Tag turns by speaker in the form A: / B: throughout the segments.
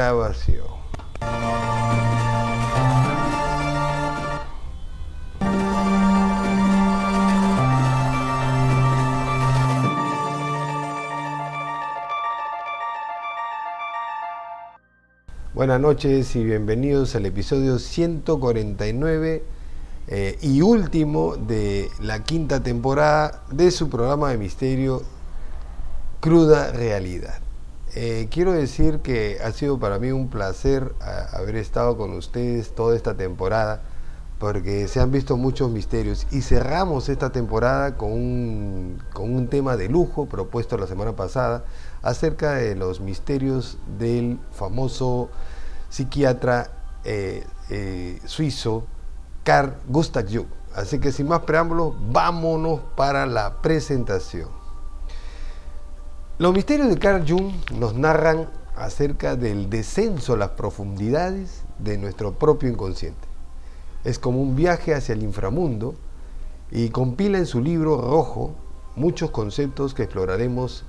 A: Grabación. Buenas noches y bienvenidos al episodio 149 y último de la quinta temporada de su programa de misterio Cruda Realidad. Quiero decir que ha sido para mí un placer haber estado con ustedes toda esta temporada, porque se han visto muchos misterios y cerramos esta temporada con un tema de lujo propuesto la semana pasada acerca de los misterios del famoso psiquiatra suizo Carl Gustav Jung. Así que sin más preámbulos, vámonos para la presentación. Los misterios de Carl Jung nos narran acerca del descenso a las profundidades de nuestro propio inconsciente. Es como un viaje hacia el inframundo y compila en su libro rojo muchos conceptos que exploraremos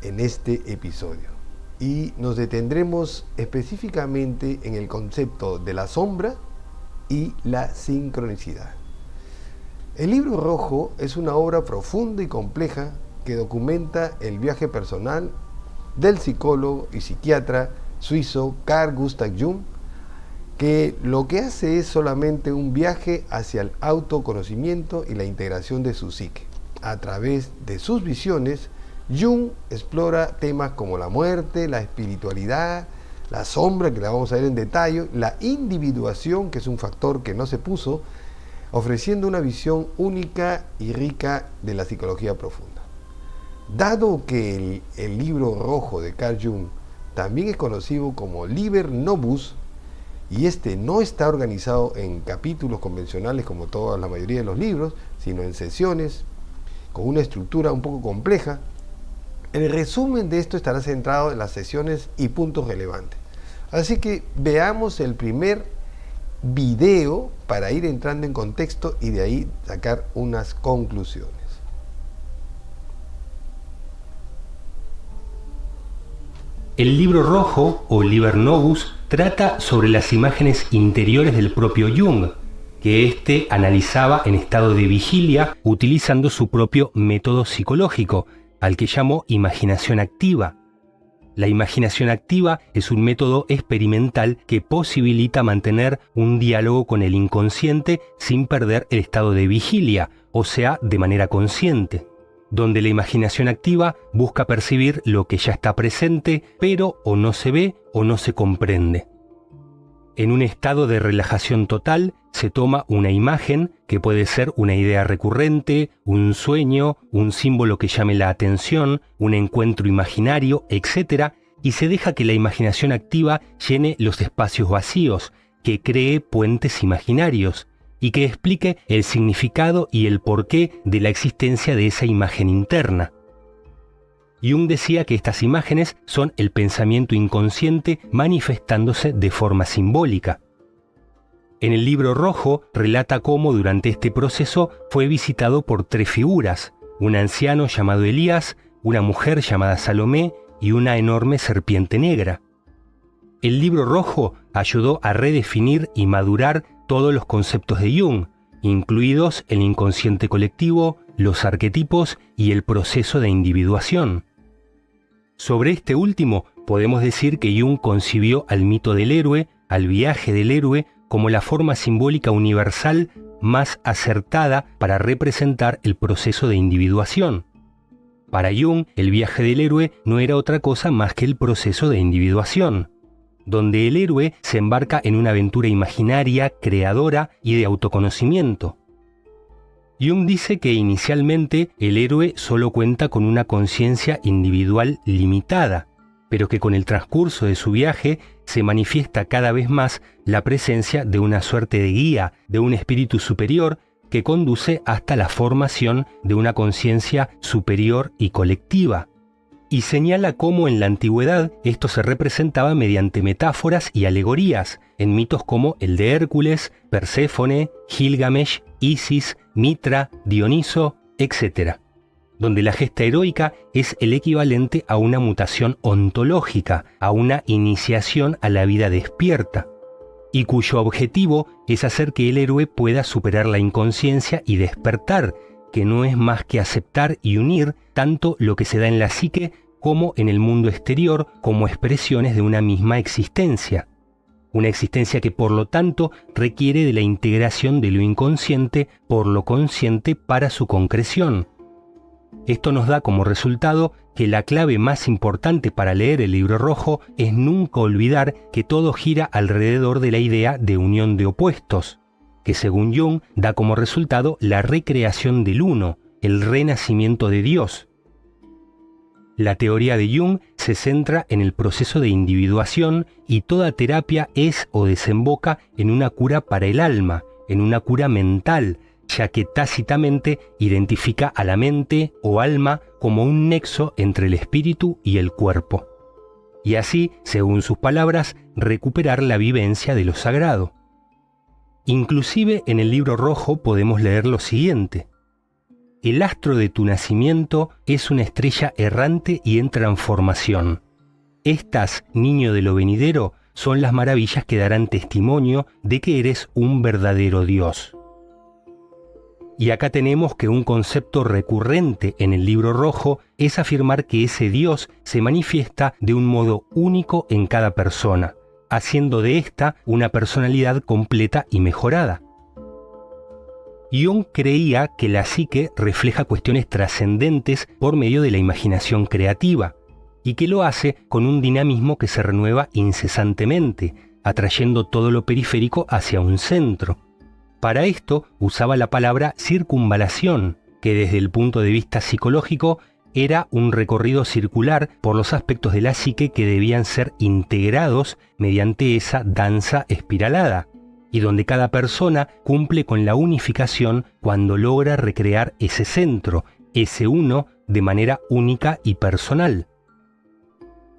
A: en este episodio. Y nos detendremos específicamente en el concepto de la sombra y la sincronicidad. El libro rojo es una obra profunda y compleja que documenta el viaje personal del psicólogo y psiquiatra suizo Carl Gustav Jung, que lo que hace es solamente un viaje hacia el autoconocimiento y la integración de su psique. A través de sus visiones, Jung explora temas como la muerte, la espiritualidad, la sombra, que la vamos a ver en detalle, la individuación, que es un factor que no se puso, ofreciendo una visión única y rica de la psicología profunda. Dado que el libro rojo de Carl Jung también es conocido como Liber Novus, y este no está organizado en capítulos convencionales como toda la mayoría de los libros, sino en sesiones con una estructura un poco compleja, el resumen de esto estará centrado en las sesiones y puntos relevantes. Así que veamos el primer video para ir entrando en contexto y de ahí sacar unas conclusiones.
B: El libro rojo, o Liber Novus, trata sobre las imágenes interiores del propio Jung, que éste analizaba en estado de vigilia utilizando su propio método psicológico, al que llamó imaginación activa. La imaginación activa es un método experimental que posibilita mantener un diálogo con el inconsciente sin perder el estado de vigilia, o sea, de manera consciente, donde la imaginación activa busca percibir lo que ya está presente, pero o no se ve o no se comprende. En un estado de relajación total, se toma una imagen, que puede ser una idea recurrente, un sueño, un símbolo que llame la atención, un encuentro imaginario, etc., y se deja que la imaginación activa llene los espacios vacíos, que cree puentes imaginarios, y que explique el significado y el porqué de la existencia de esa imagen interna. Jung decía que estas imágenes son el pensamiento inconsciente manifestándose de forma simbólica. En el libro rojo relata cómo durante este proceso fue visitado por tres figuras: un anciano llamado Elías, una mujer llamada Salomé y una enorme serpiente negra. El libro rojo ayudó a redefinir y madurar todos los conceptos de Jung, incluidos el inconsciente colectivo, los arquetipos y el proceso de individuación. Sobre este último, podemos decir que Jung concibió al mito del héroe, al viaje del héroe, como la forma simbólica universal más acertada para representar el proceso de individuación. Para Jung, el viaje del héroe no era otra cosa más que el proceso de individuación, donde el héroe se embarca en una aventura imaginaria, creadora y de autoconocimiento. Jung dice que inicialmente el héroe solo cuenta con una conciencia individual limitada, pero que con el transcurso de su viaje se manifiesta cada vez más la presencia de una suerte de guía, de un espíritu superior que conduce hasta la formación de una conciencia superior y colectiva. Y señala cómo en la antigüedad esto se representaba mediante metáforas y alegorías, en mitos como el de Hércules, Perséfone, Gilgamesh, Isis, Mitra, Dioniso, etc. donde la gesta heroica es el equivalente a una mutación ontológica, a una iniciación a la vida despierta, y cuyo objetivo es hacer que el héroe pueda superar la inconsciencia y despertar, que no es más que aceptar y unir tanto lo que se da en la psique como en el mundo exterior como expresiones de una misma existencia. Una existencia que por lo tanto requiere de la integración de lo inconsciente por lo consciente para su concreción. Esto nos da como resultado que la clave más importante para leer el Libro Rojo es nunca olvidar que todo gira alrededor de la idea de unión de opuestos, que según Jung da como resultado la recreación del uno, el renacimiento de Dios. La teoría de Jung se centra en el proceso de individuación y toda terapia es o desemboca en una cura para el alma, en una cura mental, ya que tácitamente identifica a la mente o alma como un nexo entre el espíritu y el cuerpo. Y así, según sus palabras, recuperar la vivencia de lo sagrado. Inclusive en el Libro Rojo podemos leer lo siguiente: el astro de tu nacimiento es una estrella errante y en transformación. Estas, niño de lo venidero, son las maravillas que darán testimonio de que eres un verdadero Dios. Y acá tenemos que un concepto recurrente en el Libro Rojo es afirmar que ese Dios se manifiesta de un modo único en cada persona, haciendo de ésta una personalidad completa y mejorada. Jung creía que la psique refleja cuestiones trascendentes por medio de la imaginación creativa, y que lo hace con un dinamismo que se renueva incesantemente, atrayendo todo lo periférico hacia un centro. Para esto usaba la palabra circunvalación, que desde el punto de vista psicológico era un recorrido circular por los aspectos de la psique que debían ser integrados mediante esa danza espiralada, y donde cada persona cumple con la unificación cuando logra recrear ese centro, ese uno, de manera única y personal.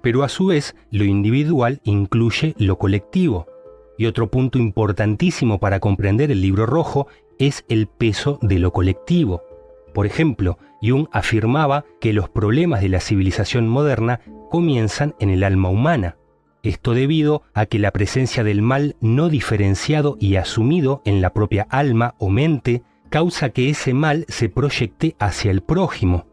B: Pero a su vez, lo individual incluye lo colectivo. Y otro punto importantísimo para comprender el Libro Rojo es el peso de lo colectivo. Por ejemplo, Jung afirmaba que los problemas de la civilización moderna comienzan en el alma humana. Esto debido a que la presencia del mal no diferenciado y asumido en la propia alma o mente causa que ese mal se proyecte hacia el prójimo.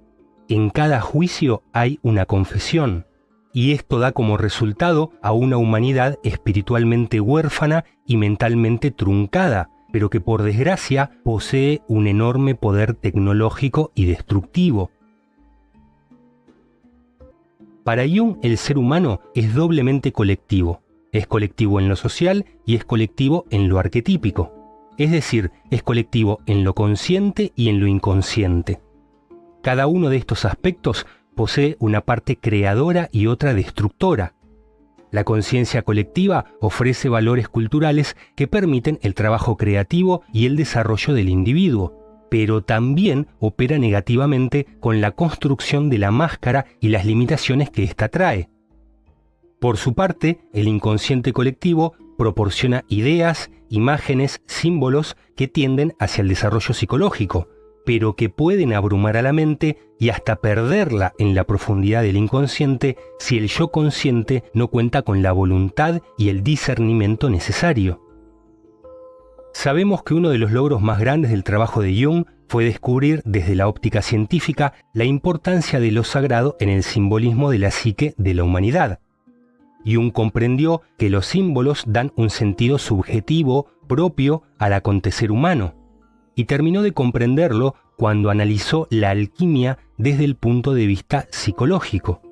B: En cada juicio hay una confesión, y esto da como resultado a una humanidad espiritualmente huérfana y mentalmente truncada, pero que por desgracia posee un enorme poder tecnológico y destructivo. Para Jung, el ser humano es doblemente colectivo. Es colectivo en lo social y es colectivo en lo arquetípico. Es decir, es colectivo en lo consciente y en lo inconsciente. Cada uno de estos aspectos posee una parte creadora y otra destructora. La conciencia colectiva ofrece valores culturales que permiten el trabajo creativo y el desarrollo del individuo, pero también opera negativamente con la construcción de la máscara y las limitaciones que ésta trae. Por su parte, el inconsciente colectivo proporciona ideas, imágenes, símbolos que tienden hacia el desarrollo psicológico, pero que pueden abrumar a la mente y hasta perderla en la profundidad del inconsciente si el yo consciente no cuenta con la voluntad y el discernimiento necesario. Sabemos que uno de los logros más grandes del trabajo de Jung fue descubrir desde la óptica científica la importancia de lo sagrado en el simbolismo de la psique de la humanidad. Jung comprendió que los símbolos dan un sentido subjetivo propio al acontecer humano, y terminó de comprenderlo cuando analizó la alquimia desde el punto de vista psicológico.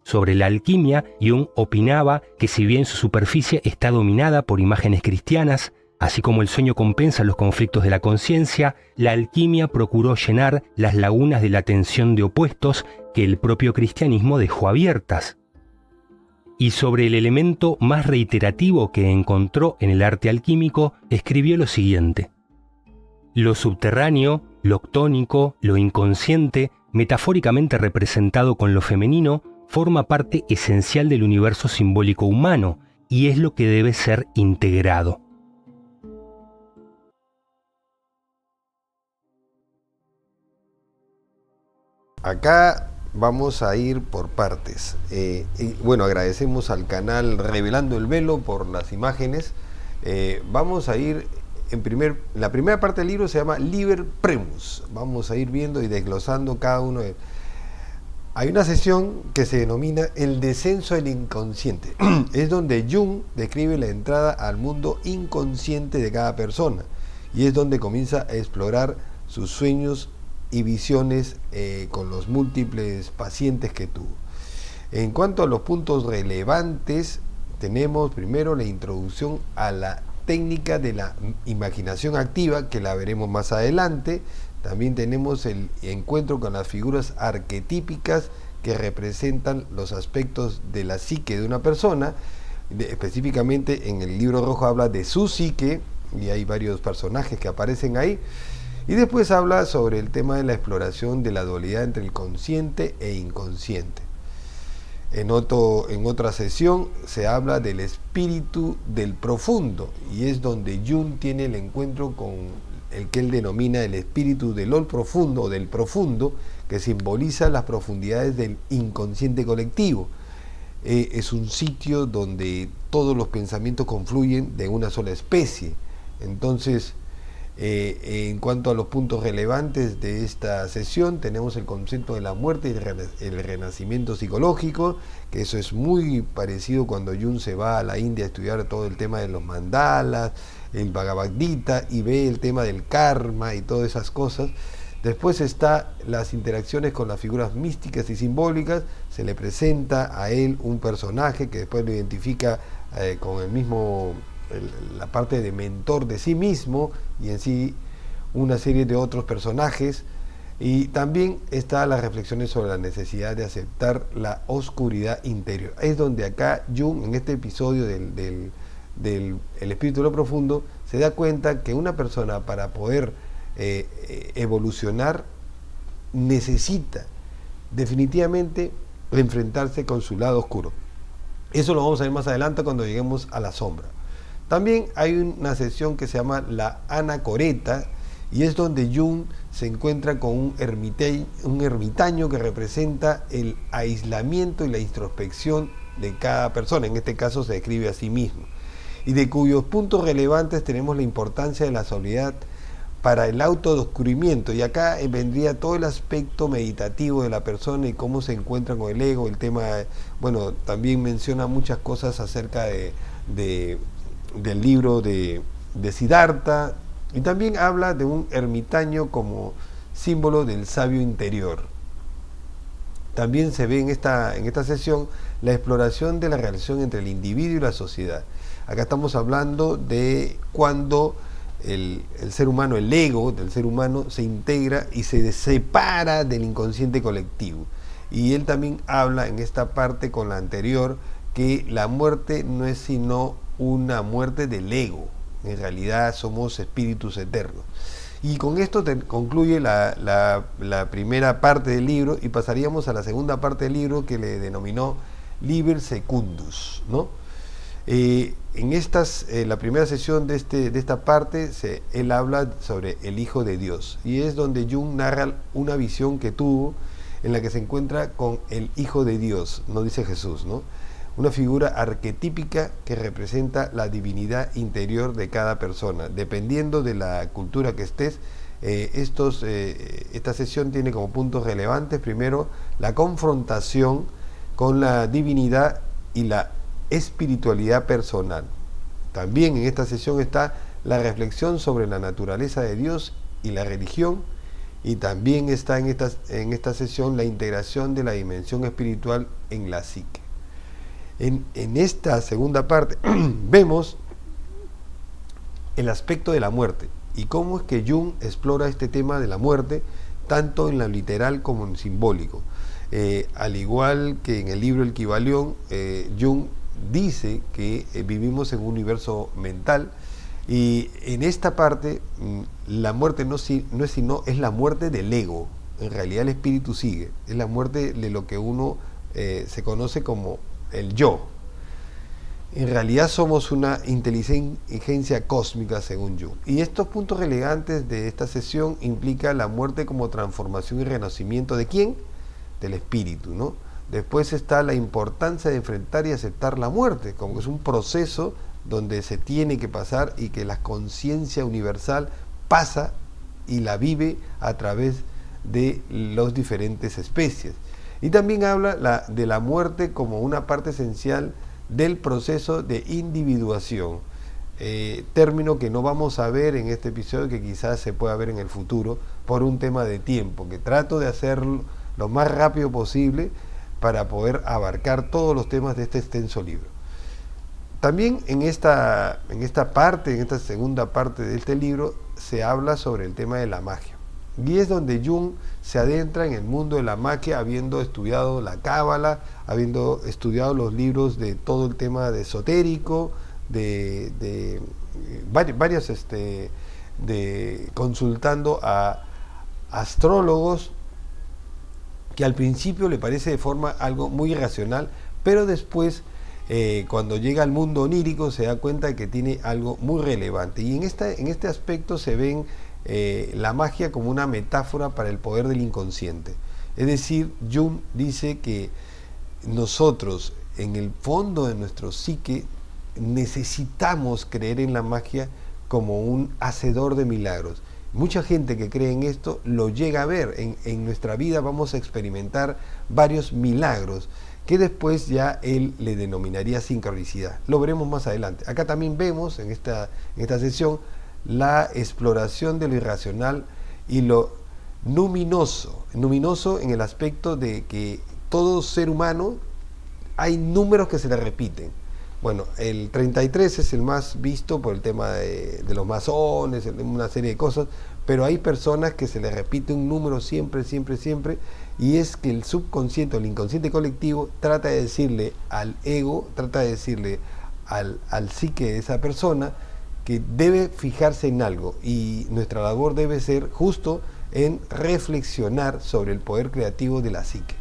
B: Sobre la alquimia, Jung opinaba que si bien su superficie está dominada por imágenes cristianas, así como el sueño compensa los conflictos de la conciencia, la alquimia procuró llenar las lagunas de la tensión de opuestos que el propio cristianismo dejó abiertas. Y sobre el elemento más reiterativo que encontró en el arte alquímico, escribió lo siguiente: lo subterráneo, lo octónico, lo inconsciente, metafóricamente representado con lo femenino, forma parte esencial del universo simbólico humano y es lo que debe ser integrado.
A: acá vamos a ir por partes. Bueno, agradecemos al canal Revelando el Velo por las imágenes. Vamos a ir la primera parte del libro se llama Liber Primus. Vamos a ir viendo y desglosando cada uno de... Hay una sesión que se denomina el descenso del inconsciente. Es donde Jung describe la entrada al mundo inconsciente de cada persona y es donde comienza a explorar sus sueños y visiones con los múltiples pacientes que tuvo. En cuanto a los puntos relevantes, tenemos primero la introducción a la técnica de la imaginación activa, que la veremos más adelante. También tenemos el encuentro con las figuras arquetípicas que representan los aspectos de la psique de una persona. Específicamente en el libro rojo habla de su psique y hay varios personajes que aparecen ahí. Y después habla sobre el tema de la exploración de la dualidad entre el consciente e inconsciente. En otra sesión se habla del espíritu del profundo y es donde Jung tiene el encuentro con el que él denomina el espíritu del all profundo o del profundo, que simboliza las profundidades del inconsciente colectivo. Es un sitio donde todos los pensamientos confluyen de una sola especie. Entonces, en cuanto a los puntos relevantes de esta sesión, tenemos el concepto de la muerte y el renacimiento psicológico, que eso es muy parecido cuando Jung se va a la India a estudiar todo el tema de los mandalas, el Bhagavad Gita, y ve el tema del karma y todas esas cosas. Después está las interacciones con las figuras místicas y simbólicas. Se le presenta a él un personaje que después lo identifica con el mismo, la parte de mentor de sí mismo, y en sí una serie de otros personajes. Y también está las reflexiones sobre la necesidad de aceptar la oscuridad interior. Es donde acá Jung, en este episodio del espíritu de lo profundo, se da cuenta que una persona, para poder evolucionar, necesita definitivamente enfrentarse con su lado oscuro. Eso lo vamos a ver más adelante cuando lleguemos a la sombra. También hay una sesión que se llama la anacoreta, y es donde Jung se encuentra con un ermitaño que representa el aislamiento y la introspección de cada persona. En este caso se describe a sí mismo, y de cuyos puntos relevantes tenemos la importancia de la soledad para el autodescubrimiento. Y acá vendría todo el aspecto meditativo de la persona y cómo se encuentra con el ego. El tema, bueno, también menciona muchas cosas acerca del libro de Siddhartha, y también habla de un ermitaño como símbolo del sabio interior. También se ve en esta sesión la exploración de la relación entre el individuo y la sociedad. Acá estamos hablando de cuando el ser humano, el ego del ser humano, se integra y se separa del inconsciente colectivo. Y él también habla en esta parte con la anterior que la muerte no es sino una muerte del ego. En realidad somos espíritus eternos. Y con esto concluye la primera parte del libro, y pasaríamos a la segunda parte del libro, que le denominó Liber Secundus, ¿no? En la primera sesión de esta parte, él habla sobre el Hijo de Dios, y es donde Jung narra una visión que tuvo en la que se encuentra con el Hijo de Dios, no dice Jesús, ¿no? Una figura arquetípica que representa la divinidad interior de cada persona. Dependiendo de la cultura que estés, esta sesión tiene como puntos relevantes, primero, la confrontación con la divinidad y la espiritualidad personal. También en esta sesión está la reflexión sobre la naturaleza de Dios y la religión, y también está en esta sesión la integración de la dimensión espiritual en la psique. En esta segunda parte vemos el aspecto de la muerte y cómo es que Jung explora este tema de la muerte tanto en lo literal como en simbólico. Al igual que en el libro El Kybalión, Jung dice que vivimos en un universo mental, y en esta parte la muerte no es sino es la muerte del ego. En realidad el espíritu sigue, es la muerte de lo que uno se conoce como el yo. En realidad somos una inteligencia cósmica según Jung. Y estos puntos relevantes de esta sesión implica la muerte como transformación y renacimiento ¿de quién? del espíritu, ¿no? Después está la importancia de enfrentar y aceptar la muerte, como que es un proceso donde se tiene que pasar y que la conciencia universal pasa y la vive a través de las diferentes especies. Y también habla de la muerte como una parte esencial del proceso de individuación, término que no vamos a ver en este episodio, que quizás se pueda ver en el futuro por un tema de tiempo, que trato de hacerlo lo más rápido posible para poder abarcar todos los temas de este extenso libro. También en esta segunda parte de este libro, se habla sobre el tema de la magia. Y es donde Jung se adentra en el mundo de la magia, habiendo estudiado la cábala, habiendo estudiado los libros de todo el tema de esotérico, consultando a astrólogos, que al principio le parece de forma algo muy irracional, pero después cuando llega al mundo onírico se da cuenta de que tiene algo muy relevante. Y en este aspecto se ven la magia como una metáfora para el poder del inconsciente. Es decir, Jung dice que nosotros, en el fondo de nuestro psique, necesitamos creer en la magia como un hacedor de milagros. Mucha gente que cree en esto lo llega a ver. En nuestra vida vamos a experimentar varios milagros que después ya él le denominaría sincronicidad. Lo veremos más adelante. Acá también vemos en esta sesión la exploración de lo irracional y lo luminoso en el aspecto de que todo ser humano hay números que se le repiten. Bueno, el 33 es el más visto por el tema de los masones, una serie de cosas, pero hay personas que se les repite un número siempre, y es que el subconsciente o el inconsciente colectivo trata de decirle al ego, trata de decirle al psique de esa persona que debe fijarse en algo, y nuestra labor debe ser justo en reflexionar sobre el poder creativo de la psique.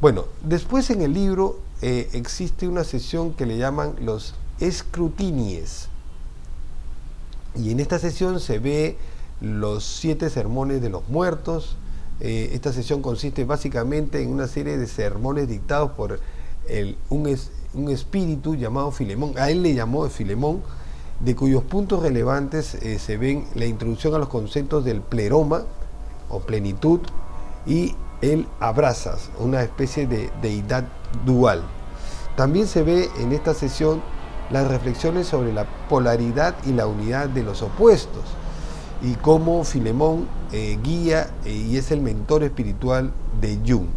A: Bueno, después en el libro existe una sesión que le llaman los escrutinies, y en esta sesión se ve los 7 sermones de los muertos. Esta sesión consiste básicamente en una serie de sermones dictados por un espíritu llamado Filemón. A él le llamó Filemón, de cuyos puntos relevantes se ven la introducción a los conceptos del pleroma o plenitud y el abrazas, una especie de deidad dual. También se ve en esta sesión las reflexiones sobre la polaridad y la unidad de los opuestos, y cómo Filemón guía y es el mentor espiritual de Jung,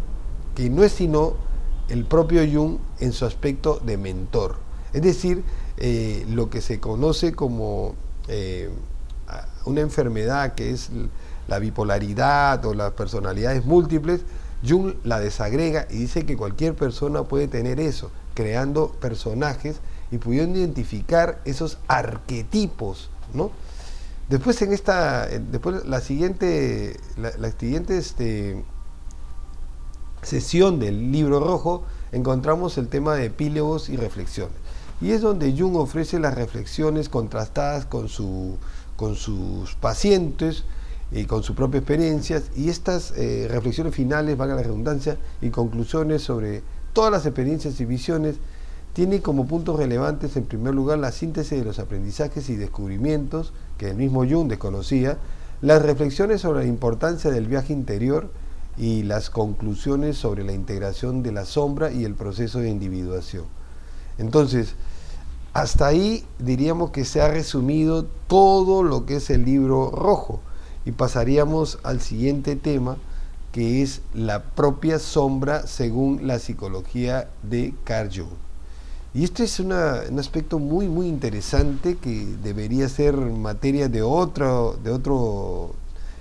A: que no es sino el propio Jung en su aspecto de mentor. Es decir, lo que se conoce como una enfermedad que es la bipolaridad o las personalidades múltiples, Jung la desagrega y dice que cualquier persona puede tener eso, creando personajes y pudiendo identificar esos arquetipos, ¿no? Después la siguiente sesión del libro rojo encontramos el tema de epílogos y reflexiones, y es donde Jung ofrece las reflexiones contrastadas con sus pacientes y con sus propias experiencias, y estas reflexiones finales, valga la redundancia, y conclusiones sobre todas las experiencias y visiones, tiene como puntos relevantes en primer lugar la síntesis de los aprendizajes y descubrimientos que el mismo Jung desconocía, las reflexiones sobre la importancia del viaje interior y las conclusiones sobre la integración de la sombra y el proceso de individuación. Entonces, hasta ahí diríamos que se ha resumido todo lo que es el libro rojo, y pasaríamos al siguiente tema, que es la propia sombra según la psicología de Carl Jung. Y este es un aspecto muy interesante que debería ser materia de otro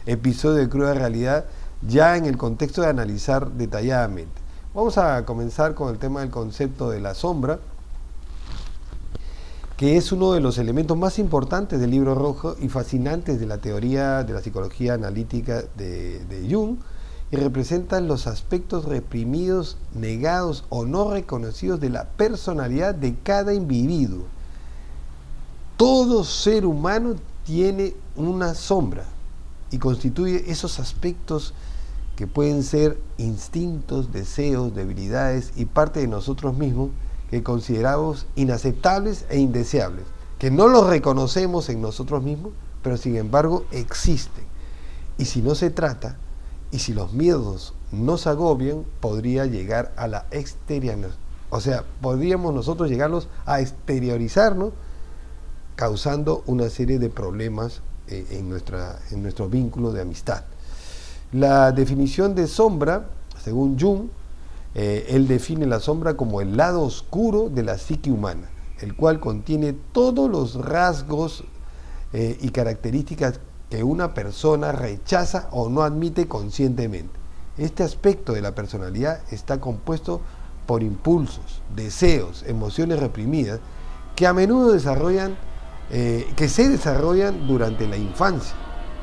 A: episodio de Cruda Realidad, ya en el contexto de analizar detalladamente. Vamos a comenzar con el tema del concepto de la sombra, que es uno de los elementos más importantes del libro rojo y fascinantes de la teoría de la psicología analítica de Jung, y representan los aspectos reprimidos, negados o no reconocidos de la personalidad de cada individuo. Todo ser humano tiene una sombra y constituye esos aspectos que pueden ser instintos, deseos, debilidades y parte de nosotros mismos que consideramos inaceptables e indeseables, que no los reconocemos en nosotros mismos, pero sin embargo existen. Y si no se trata, y si los miedos nos agobian, podría llegar a la exteriorización. O sea, podríamos nosotros llegarlos a exteriorizarnos, causando una serie de problemas en nuestro vínculo de amistad. La definición de sombra, según Jung, él define la sombra como el lado oscuro de la psique humana, el cual contiene todos los rasgos y características que una persona rechaza o no admite conscientemente. Este aspecto de la personalidad está compuesto por impulsos, deseos, emociones reprimidas que a menudo se desarrollan durante la infancia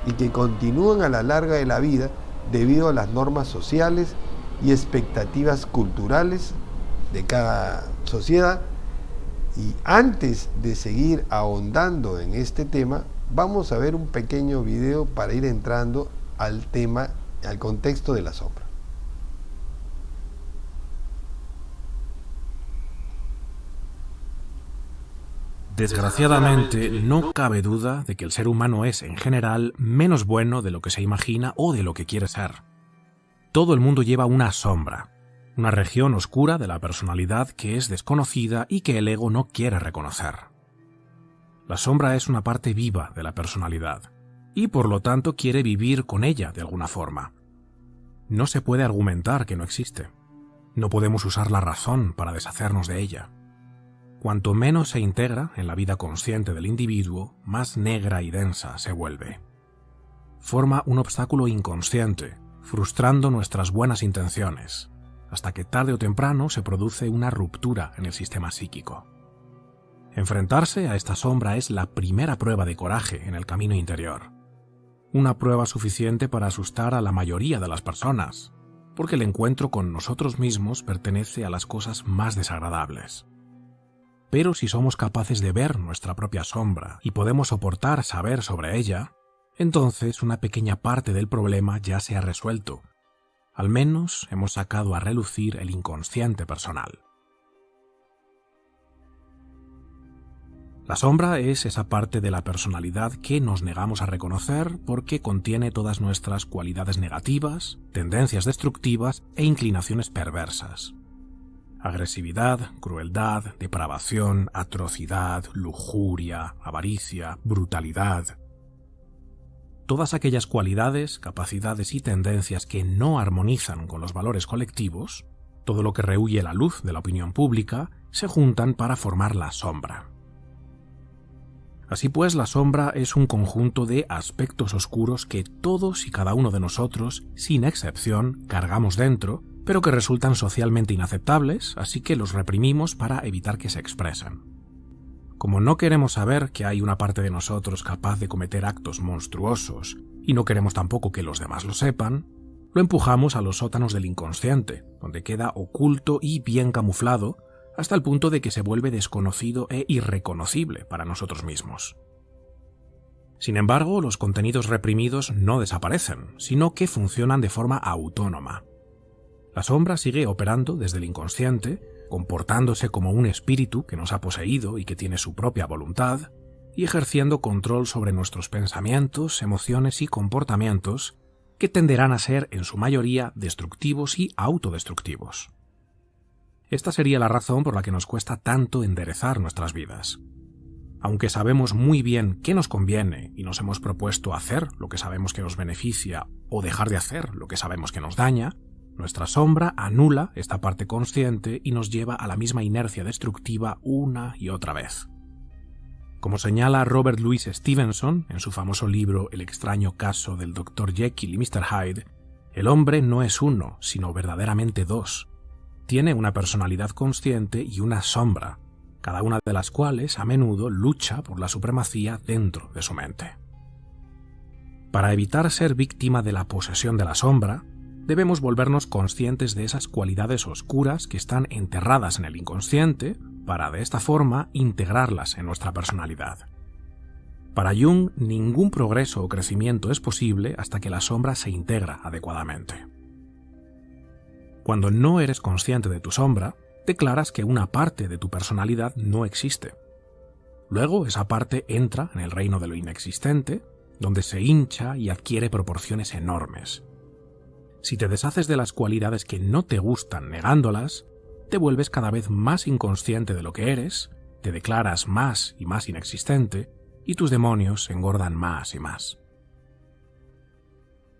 A: y que continúan a la larga de la vida debido a las normas sociales y expectativas culturales de cada sociedad. Y antes de seguir ahondando en este tema, vamos a ver un pequeño video para ir entrando al tema, al contexto de la sombra.
C: Desgraciadamente, no cabe duda de que el ser humano es, en general, menos bueno de lo que se imagina o de lo que quiere ser. Todo el mundo lleva una sombra, una región oscura de la personalidad que es desconocida y que el ego no quiere reconocer. La sombra es una parte viva de la personalidad, y por lo tanto quiere vivir con ella de alguna forma. No se puede argumentar que no existe. No podemos usar la razón para deshacernos de ella. Cuanto menos se integra en la vida consciente del individuo, más negra y densa se vuelve. Forma un obstáculo inconsciente, frustrando nuestras buenas intenciones, hasta que tarde o temprano se produce una ruptura en el sistema psíquico. Enfrentarse a esta sombra es la primera prueba de coraje en el camino interior. Una prueba suficiente para asustar a la mayoría de las personas, porque el encuentro con nosotros mismos pertenece a las cosas más desagradables. Pero si somos capaces de ver nuestra propia sombra y podemos soportar saber sobre ella, entonces una pequeña parte del problema ya se ha resuelto. Al menos hemos sacado a relucir el inconsciente personal. La sombra es esa parte de la personalidad que nos negamos a reconocer porque contiene todas nuestras cualidades negativas, tendencias destructivas e inclinaciones perversas. Agresividad, crueldad, depravación, atrocidad, lujuria, avaricia, brutalidad. Todas aquellas cualidades, capacidades y tendencias que no armonizan con los valores colectivos, todo lo que rehúye la luz de la opinión pública, se juntan para formar la sombra. Así pues, la sombra es un conjunto de aspectos oscuros que todos y cada uno de nosotros, sin excepción, cargamos dentro, pero que resultan socialmente inaceptables, así que los reprimimos para evitar que se expresen. Como no queremos saber que hay una parte de nosotros capaz de cometer actos monstruosos, y no queremos tampoco que los demás lo sepan, lo empujamos a los sótanos del inconsciente, donde queda oculto y bien camuflado, hasta el punto de que se vuelve desconocido e irreconocible para nosotros mismos. Sin embargo, los contenidos reprimidos no desaparecen, sino que funcionan de forma autónoma. La sombra sigue operando desde el inconsciente, comportándose como un espíritu que nos ha poseído y que tiene su propia voluntad, y ejerciendo control sobre nuestros pensamientos, emociones y comportamientos, que tenderán a ser, en su mayoría, destructivos y autodestructivos. Esta sería la razón por la que nos cuesta tanto enderezar nuestras vidas. Aunque sabemos muy bien qué nos conviene y nos hemos propuesto hacer lo que sabemos que nos beneficia o dejar de hacer lo que sabemos que nos daña, nuestra sombra anula esta parte consciente y nos lleva a la misma inercia destructiva una y otra vez. Como señala Robert Louis Stevenson en su famoso libro El extraño caso del Dr. Jekyll y Mr. Hyde, el hombre no es uno, sino verdaderamente dos. Tiene una personalidad consciente y una sombra, cada una de las cuales a menudo lucha por la supremacía dentro de su mente. Para evitar ser víctima de la posesión de la sombra, debemos volvernos conscientes de esas cualidades oscuras que están enterradas en el inconsciente para, de esta forma, integrarlas en nuestra personalidad. Para Jung, ningún progreso o crecimiento es posible hasta que la sombra se integra adecuadamente. Cuando no eres consciente de tu sombra, declaras que una parte de tu personalidad no existe. Luego esa parte entra en el reino de lo inexistente, donde se hincha y adquiere proporciones enormes. Si te deshaces de las cualidades que no te gustan negándolas, te vuelves cada vez más inconsciente de lo que eres, te declaras más y más inexistente, y tus demonios engordan más y más.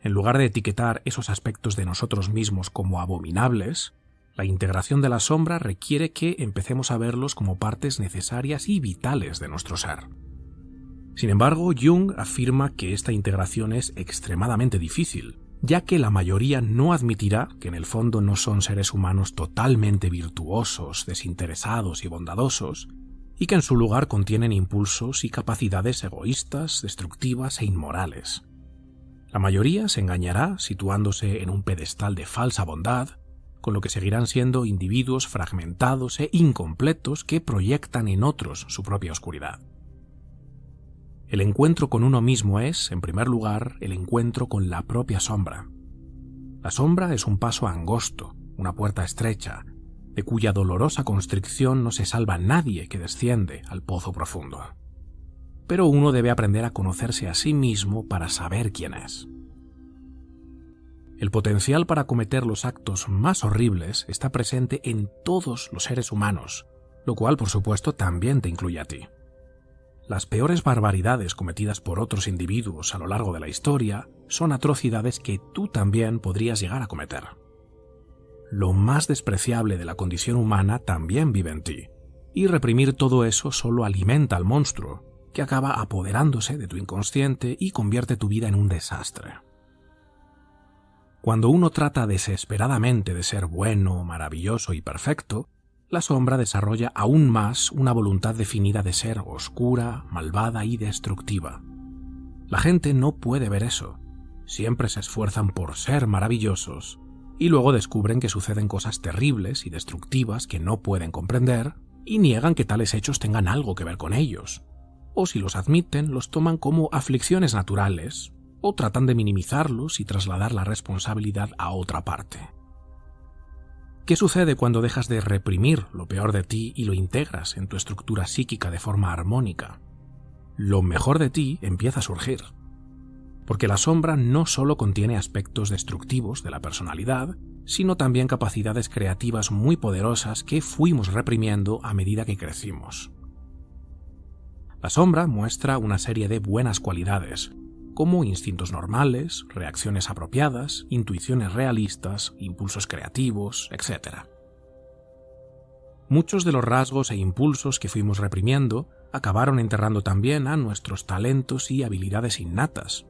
C: En lugar de etiquetar esos aspectos de nosotros mismos como abominables, la integración de la sombra requiere que empecemos a verlos como partes necesarias y vitales de nuestro ser. Sin embargo, Jung afirma que esta integración es extremadamente difícil, ya que la mayoría no admitirá que en el fondo no son seres humanos totalmente virtuosos, desinteresados y bondadosos, y que en su lugar contienen impulsos y capacidades egoístas, destructivas e inmorales. La mayoría se engañará situándose en un pedestal de falsa bondad, con lo que seguirán siendo individuos fragmentados e incompletos que proyectan en otros su propia oscuridad. El encuentro con uno mismo es, en primer lugar, el encuentro con la propia sombra. La sombra es un paso angosto, una puerta estrecha, de cuya dolorosa constricción no se salva nadie que desciende al pozo profundo. Pero uno debe aprender a conocerse a sí mismo para saber quién es. El potencial para cometer los actos más horribles está presente en todos los seres humanos, lo cual, por supuesto, también te incluye a ti. Las peores barbaridades cometidas por otros individuos a lo largo de la historia son atrocidades que tú también podrías llegar a cometer. Lo más despreciable de la condición humana también vive en ti, y reprimir todo eso solo alimenta al monstruo, que acaba apoderándose de tu inconsciente y convierte tu vida en un desastre. Cuando uno trata desesperadamente de ser bueno, maravilloso y perfecto, la sombra desarrolla aún más una voluntad definida de ser oscura, malvada y destructiva. La gente no puede ver eso. Siempre se esfuerzan por ser maravillosos y luego descubren que suceden cosas terribles y destructivas que no pueden comprender y niegan que tales hechos tengan algo que ver con ellos. O si los admiten, los toman como aflicciones naturales o tratan de minimizarlos y trasladar la responsabilidad a otra parte. ¿Qué sucede cuando dejas de reprimir lo peor de ti y lo integras en tu estructura psíquica de forma armónica? Lo mejor de ti empieza a surgir. Porque la sombra no solo contiene aspectos destructivos de la personalidad, sino también capacidades creativas muy poderosas que fuimos reprimiendo a medida que crecimos. La sombra muestra una serie de buenas cualidades, como instintos normales, reacciones apropiadas, intuiciones realistas, impulsos creativos, etc. Muchos de los rasgos e impulsos que fuimos reprimiendo acabaron enterrando también a nuestros talentos y habilidades innatas.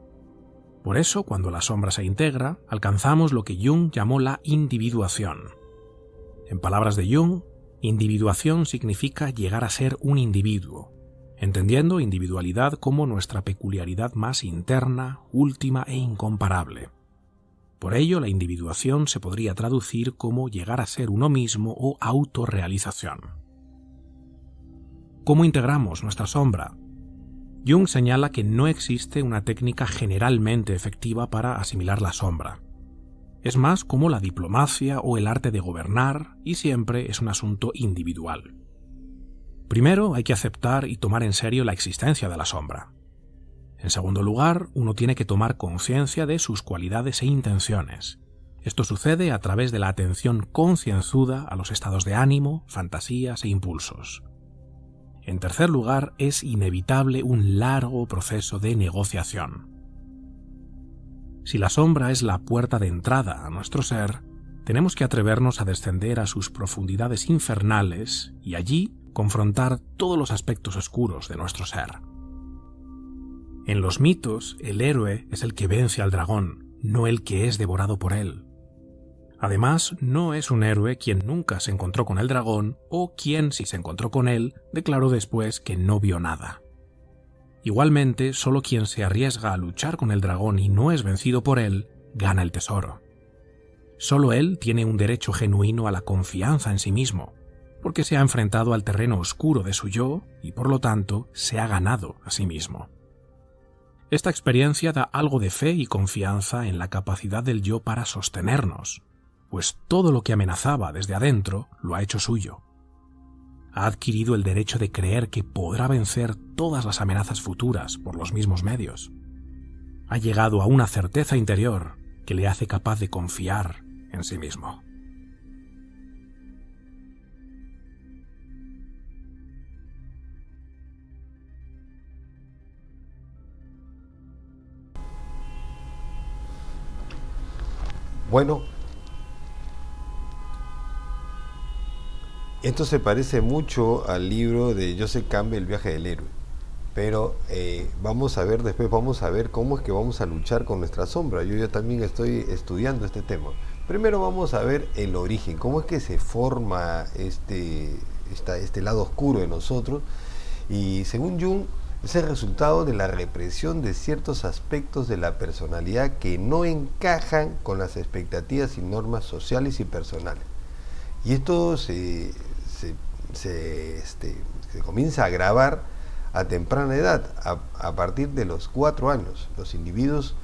C: Por eso, cuando la sombra se integra, alcanzamos lo que Jung llamó la individuación. En palabras de Jung, individuación significa llegar a ser un individuo, entendiendo individualidad como nuestra peculiaridad más interna, última e incomparable. Por ello, la individuación se podría traducir como llegar a ser uno mismo o autorrealización. ¿Cómo integramos nuestra sombra? Jung señala que no existe una técnica generalmente efectiva para asimilar la sombra. Es más como la diplomacia o el arte de gobernar y siempre es un asunto individual. Primero, hay que aceptar y tomar en serio la existencia de la sombra. En segundo lugar, uno tiene que tomar conciencia de sus cualidades e intenciones. Esto sucede a través de la atención concienzuda a los estados de ánimo, fantasías e impulsos. En tercer lugar, es inevitable un largo proceso de negociación. Si la sombra es la puerta de entrada a nuestro ser, tenemos que atrevernos a descender a sus profundidades infernales y allí confrontar todos los aspectos oscuros de nuestro ser. En los mitos, el héroe es el que vence al dragón, no el que es devorado por él. Además, no es un héroe quien nunca se encontró con el dragón o quien, si se encontró con él, declaró después que no vio nada. Igualmente, solo quien se arriesga a luchar con el dragón y no es vencido por él, gana el tesoro. Solo él tiene un derecho genuino a la confianza en sí mismo, porque se ha enfrentado al terreno oscuro de su yo y por lo tanto se ha ganado a sí mismo. Esta experiencia da algo de fe y confianza en la capacidad del yo para sostenernos, pues todo lo que amenazaba desde adentro lo ha hecho suyo. Ha adquirido el derecho de creer que podrá vencer todas las amenazas futuras por los mismos medios. Ha llegado a una certeza interior que le hace capaz de confiar en sí mismo.
A: Bueno, esto se parece mucho al libro de Joseph Campbell, El viaje del héroe, pero vamos a ver cómo es que vamos a luchar con nuestra sombra. Yo ya también estoy estudiando este tema. Primero vamos a ver el origen, cómo es que se forma este lado oscuro de nosotros, y según Jung es el resultado de la represión de ciertos aspectos de la personalidad que no encajan con las expectativas y normas sociales y personales. Y esto se comienza a agravar a temprana edad, a partir de los 4 años. Los individuos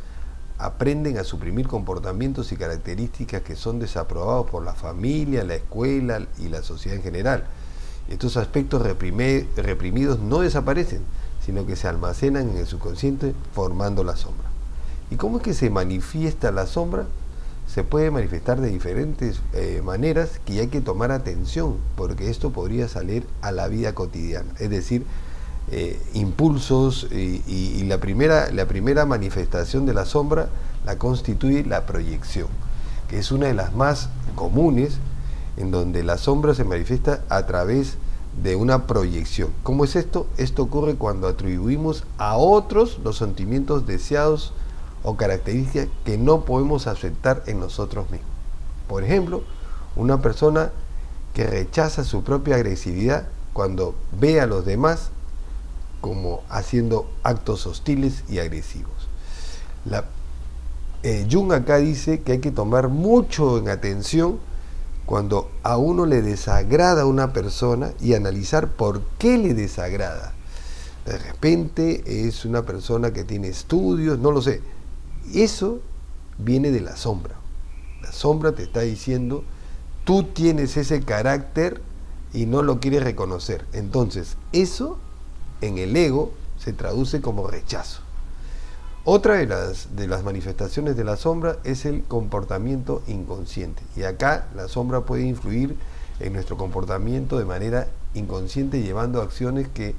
A: aprenden a suprimir comportamientos y características que son desaprobados por la familia, la escuela y la sociedad en general. Estos aspectos reprimidos no desaparecen, sino que se almacenan en el subconsciente formando la sombra. ¿Y cómo es que se manifiesta la sombra? Se puede manifestar de diferentes maneras que hay que tomar atención, porque esto podría salir a la vida cotidiana, es decir, impulsos, y la primera manifestación de la sombra la constituye la proyección, que es una de las más comunes, en donde la sombra se manifiesta a través de una proyección. ¿Cómo es esto? Esto ocurre cuando atribuimos a otros los sentimientos deseados o características que no podemos aceptar en nosotros mismos. Por ejemplo, una persona que rechaza su propia agresividad cuando ve a los demás como haciendo actos hostiles y agresivos. Jung acá dice que hay que tomar mucho en atención cuando a uno le desagrada a una persona y analizar por qué le desagrada. De repente es una persona que tiene estudios, no lo sé. Eso viene de la sombra. La sombra te está diciendo, tú tienes ese carácter y no lo quieres reconocer. Entonces, eso en el ego se traduce como rechazo. Otra de las manifestaciones de la sombra es el comportamiento inconsciente. Y acá la sombra puede influir en nuestro comportamiento de manera inconsciente, llevando a acciones que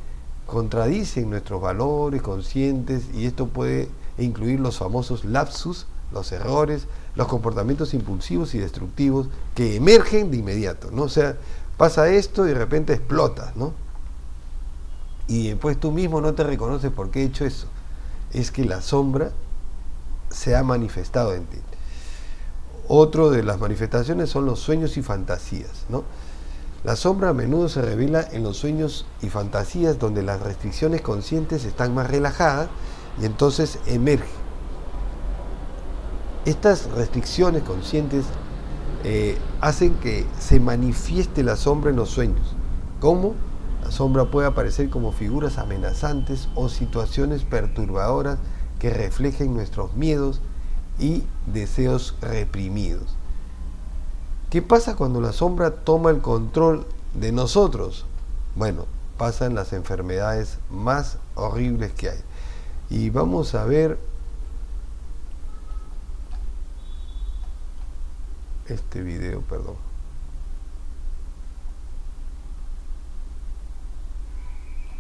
A: contradicen nuestros valores conscientes, y esto puede incluir los famosos lapsus, los errores, los comportamientos impulsivos y destructivos que emergen de inmediato, ¿no? O sea, pasa esto y de repente explotas, ¿no? Y después tú mismo no te reconoces por qué he hecho eso. Es que la sombra se ha manifestado en ti. Otro de las manifestaciones son los sueños y fantasías, ¿no? La sombra a menudo se revela en los sueños y fantasías, donde las restricciones conscientes están más relajadas y entonces emerge. Estas restricciones conscientes hacen que se manifieste la sombra en los sueños. ¿Cómo? La sombra puede aparecer como figuras amenazantes o situaciones perturbadoras que reflejen nuestros miedos y deseos reprimidos. ¿Qué pasa cuando la sombra toma el control de nosotros? Bueno, pasan las enfermedades más horribles que hay. Y vamos a ver este video, perdón.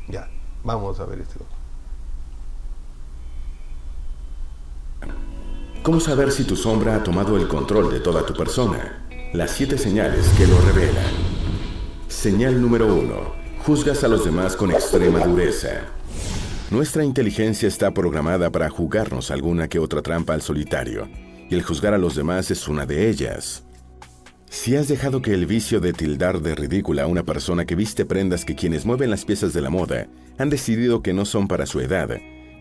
A: Ya, vamos a ver esto.
D: ¿Cómo saber si tu sombra ha tomado el control de toda tu persona? Las 7 señales que lo revelan. Señal número 1. Juzgas a los demás con extrema dureza. Nuestra inteligencia está programada para jugarnos alguna que otra trampa al solitario, y el juzgar a los demás es una de ellas. Si has dejado que el vicio de tildar de ridícula a una persona que viste prendas que quienes mueven las piezas de la moda han decidido que no son para su edad,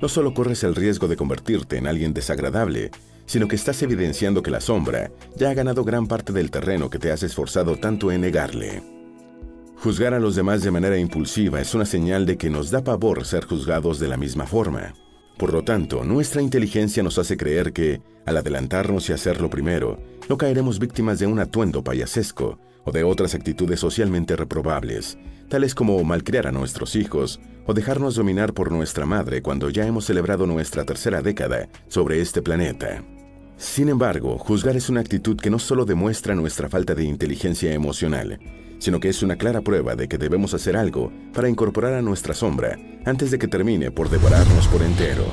D: no solo corres el riesgo de convertirte en alguien desagradable, sino que estás evidenciando que la sombra ya ha ganado gran parte del terreno que te has esforzado tanto en negarle. Juzgar a los demás de manera impulsiva es una señal de que nos da pavor ser juzgados de la misma forma. Por lo tanto, nuestra inteligencia nos hace creer que, al adelantarnos y hacerlo primero, No caeremos víctimas de un atuendo payasesco o de otras actitudes socialmente reprobables, tales como malcriar a nuestros hijos o dejarnos dominar por nuestra madre cuando ya hemos celebrado nuestra tercera década sobre este planeta. Sin embargo, juzgar es una actitud que no solo demuestra nuestra falta de inteligencia emocional, sino que es una clara prueba de que debemos hacer algo para incorporar a nuestra sombra antes de que termine por devorarnos por entero.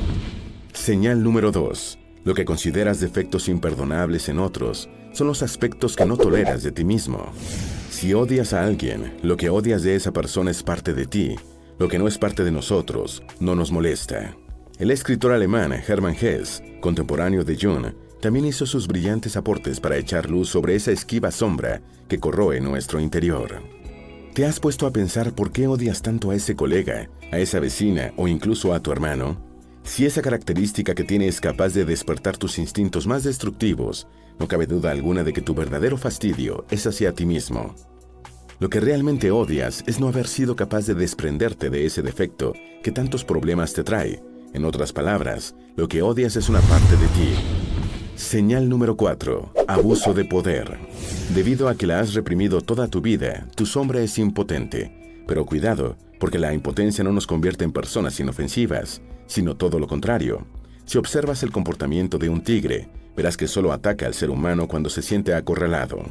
D: Señal número 2. Lo que consideras defectos imperdonables en otros son los aspectos que no toleras de ti mismo. Si odias a alguien, lo que odias de esa persona es parte de ti. Lo que no es parte de nosotros no nos molesta. El escritor alemán Hermann Hesse, contemporáneo de Jung, también hizo sus brillantes aportes para echar luz sobre esa esquiva sombra que corroe nuestro interior. ¿Te has puesto a pensar por qué odias tanto a ese colega, a esa vecina o incluso a tu hermano? Si esa característica que tiene es capaz de despertar tus instintos más destructivos, no cabe duda alguna de que tu verdadero fastidio es hacia ti mismo. Lo que realmente odias es no haber sido capaz de desprenderte de ese defecto que tantos problemas te trae. En otras palabras, lo que odias es una parte de ti. Señal número 4. Abuso de poder. Debido a que la has reprimido toda tu vida, tu sombra es impotente. Pero cuidado, porque la impotencia no nos convierte en personas inofensivas, sino todo lo contrario. Si observas el comportamiento de un tigre, verás que solo ataca al ser humano cuando se siente acorralado.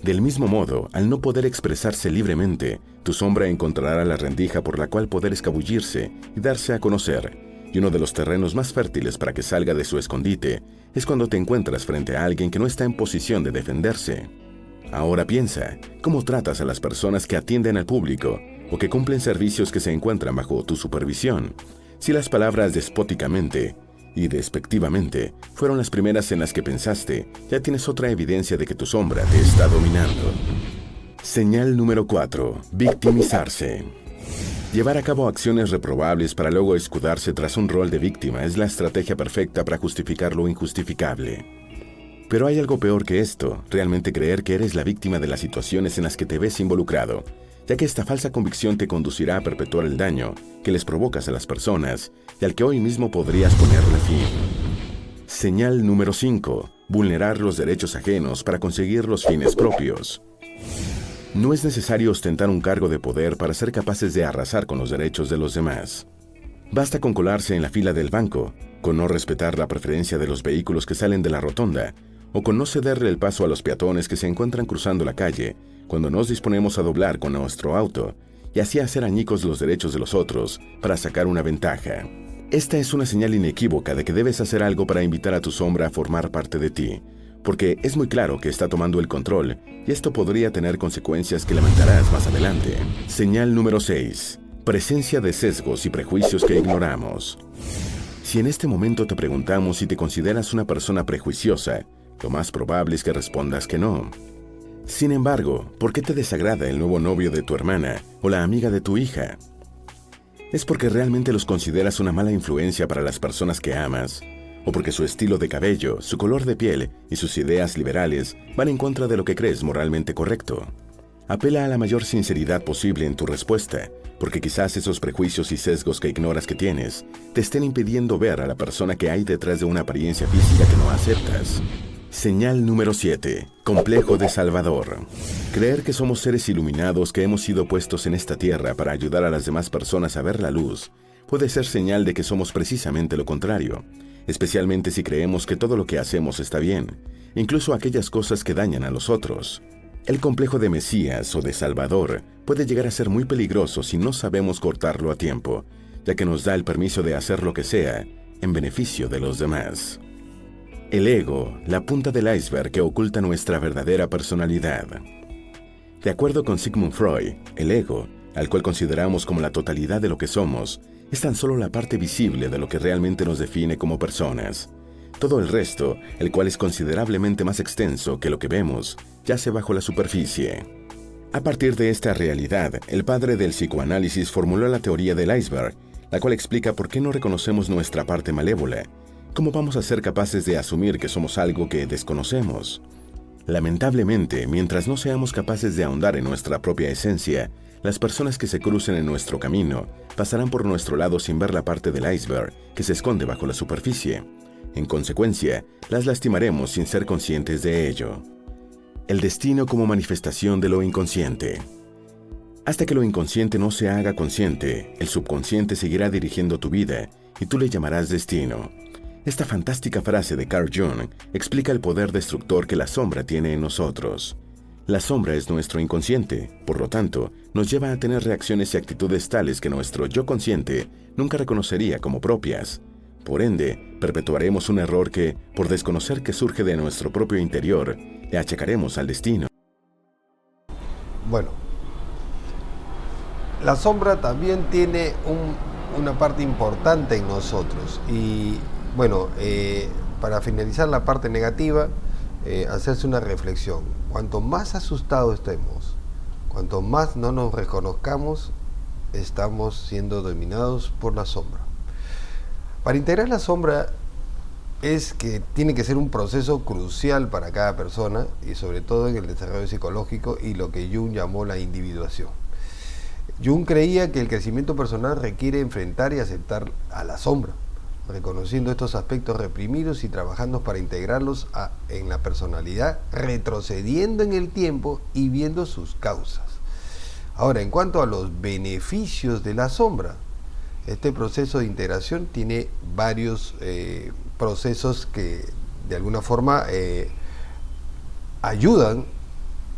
D: Del mismo modo, al no poder expresarse libremente, tu sombra encontrará la rendija por la cual poder escabullirse y darse a conocer. Y uno de los terrenos más fértiles para que salga de su escondite es cuando te encuentras frente a alguien que no está en posición de defenderse. Ahora piensa, ¿cómo tratas a las personas que atienden al público o que cumplen servicios que se encuentran bajo tu supervisión? Si las palabras despóticamente y despectivamente fueron las primeras en las que pensaste, ya tienes otra evidencia de que tu sombra te está dominando. Señal número 4. Victimizarse. Llevar a cabo acciones reprobables para luego escudarse tras un rol de víctima es la estrategia perfecta para justificar lo injustificable. Pero hay algo peor que esto, realmente creer que eres la víctima de las situaciones en las que te ves involucrado, ya que esta falsa convicción te conducirá a perpetuar el daño que les provocas a las personas y al que hoy mismo podrías ponerle fin. Señal número 5. Vulnerar los derechos ajenos para conseguir los fines propios. No es necesario ostentar un cargo de poder para ser capaces de arrasar con los derechos de los demás. Basta con colarse en la fila del banco, con no respetar la preferencia de los vehículos que salen de la rotonda, o con no cederle el paso a los peatones que se encuentran cruzando la calle cuando nos disponemos a doblar con nuestro auto, y así hacer añicos los derechos de los otros para sacar una ventaja. Esta es una señal inequívoca de que debes hacer algo para invitar a tu sombra a formar parte de ti, porque es muy claro que está tomando el control, y esto podría tener consecuencias que lamentarás más adelante. Señal número 6. Presencia de sesgos y prejuicios que ignoramos. Si en este momento te preguntamos si te consideras una persona prejuiciosa, lo más probable es que respondas que no. Sin embargo, ¿por qué te desagrada el nuevo novio de tu hermana o la amiga de tu hija? ¿Es porque realmente los consideras una mala influencia para las personas que amas? ¿O porque su estilo de cabello, su color de piel y sus ideas liberales van en contra de lo que crees moralmente correcto? Apela a la mayor sinceridad posible en tu respuesta, porque quizás esos prejuicios y sesgos que ignoras que tienes te estén impidiendo ver a la persona que hay detrás de una apariencia física que no aceptas. Señal número 7. Complejo de Salvador. Creer que somos seres iluminados que hemos sido puestos en esta tierra para ayudar a las demás personas a ver la luz puede ser señal de que somos precisamente lo contrario, especialmente si creemos que todo lo que hacemos está bien, incluso aquellas cosas que dañan a los otros. El complejo de Mesías o de Salvador puede llegar a ser muy peligroso si no sabemos cortarlo a tiempo, ya que nos da el permiso de hacer lo que sea en beneficio de los demás. El ego, la punta del iceberg que oculta nuestra verdadera personalidad. De acuerdo con Sigmund Freud, el ego, al cual consideramos como la totalidad de lo que somos, es tan solo la parte visible de lo que realmente nos define como personas. Todo el resto, el cual es considerablemente más extenso que lo que vemos, yace bajo la superficie. A partir de esta realidad, el padre del psicoanálisis formuló la teoría del iceberg, la cual explica por qué no reconocemos nuestra parte malévola. ¿Cómo vamos a ser capaces de asumir que somos algo que desconocemos? Lamentablemente, mientras no seamos capaces de ahondar en nuestra propia esencia, las personas que se crucen en nuestro camino pasarán por nuestro lado sin ver la parte del iceberg que se esconde bajo la superficie. En consecuencia, las lastimaremos sin ser conscientes de ello. El destino como manifestación de lo inconsciente. Hasta que lo inconsciente no se haga consciente, el subconsciente seguirá dirigiendo tu vida y tú le llamarás destino. Esta fantástica frase de Carl Jung explica el poder destructor que la sombra tiene en nosotros. La sombra es nuestro inconsciente, por lo tanto, nos lleva a tener reacciones y actitudes tales que nuestro yo consciente nunca reconocería como propias. Por ende, perpetuaremos un error que, por desconocer que surge de nuestro propio interior, le achacaremos al destino.
A: Bueno, la sombra también tiene una parte importante en nosotros. Y bueno, para finalizar la parte negativa, hacerse una reflexión. Cuanto más asustados estemos, cuanto más no nos reconozcamos, estamos siendo dominados por la sombra. Para integrar la sombra es que tiene que ser un proceso crucial para cada persona y sobre todo en el desarrollo psicológico y lo que Jung llamó la individuación. Jung creía que el crecimiento personal requiere enfrentar y aceptar a la sombra, reconociendo estos aspectos reprimidos y trabajando para integrarlos en la personalidad, retrocediendo en el tiempo y viendo sus causas. Ahora, en cuanto a los beneficios de la sombra, este proceso de integración tiene varios procesos que de alguna forma ayudan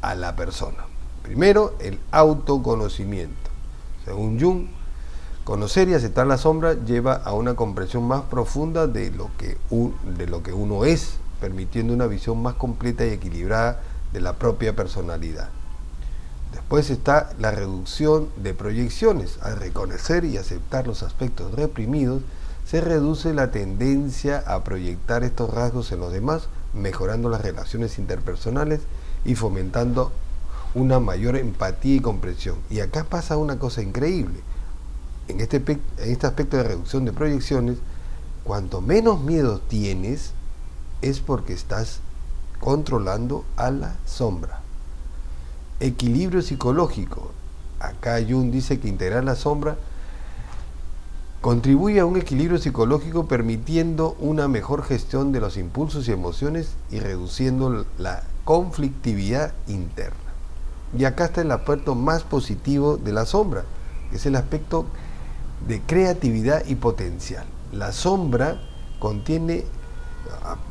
A: a la persona. Primero, el autoconocimiento. Según Jung, conocer y aceptar la sombra lleva a una comprensión más profunda de lo que uno es, permitiendo una visión más completa y equilibrada de la propia personalidad. Después está la reducción de proyecciones. Al reconocer y aceptar los aspectos reprimidos, se reduce la tendencia a proyectar estos rasgos en los demás, mejorando las relaciones interpersonales y fomentando una mayor empatía y comprensión. Y acá pasa una cosa increíble. En este aspecto de reducción de proyecciones, cuanto menos miedo tienes, es porque estás controlando a la sombra. Equilibrio psicológico. Acá Jung dice que integrar la sombra contribuye a un equilibrio psicológico permitiendo una mejor gestión de los impulsos y emociones y reduciendo la conflictividad interna. Y acá está el aspecto más positivo de la sombra, que es el aspecto de creatividad y potencial. La sombra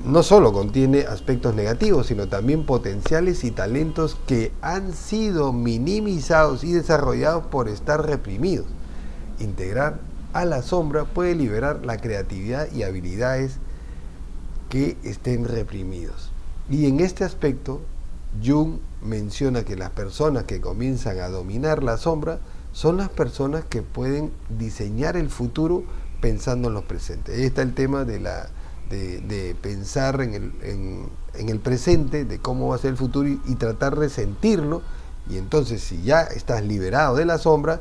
A: no solo contiene aspectos negativos, sino también potenciales y talentos que han sido minimizados y desarrollados por estar reprimidos. Integrar a la sombra puede liberar la creatividad y habilidades que estén reprimidos. Y en este aspecto, Jung menciona que las personas que comienzan a dominar la sombra son las personas que pueden diseñar el futuro pensando en los presentes. Ahí está el tema de pensar en el presente, de cómo va a ser el futuro y tratar de sentirlo. Y entonces, si ya estás liberado de la sombra,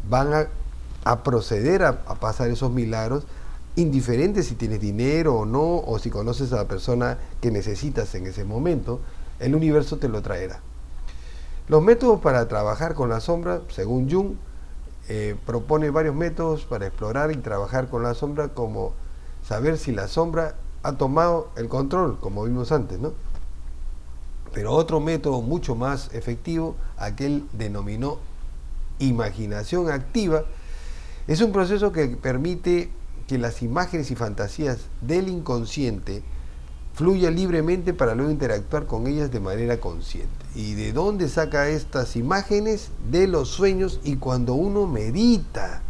A: van a proceder a pasar esos milagros, indiferente si tienes dinero o no, o si conoces a la persona que necesitas en ese momento, el universo te lo traerá. Los métodos para trabajar con la sombra, según Jung, propone varios métodos para explorar y trabajar con la sombra, como saber si la sombra ha tomado el control, como vimos antes, ¿no? Pero otro método mucho más efectivo, aquel denominó imaginación activa, es un proceso que permite que las imágenes y fantasías del inconsciente fluyan libremente para luego interactuar con ellas de manera consciente. ¿Y de dónde saca estas imágenes? De los sueños y cuando uno medita.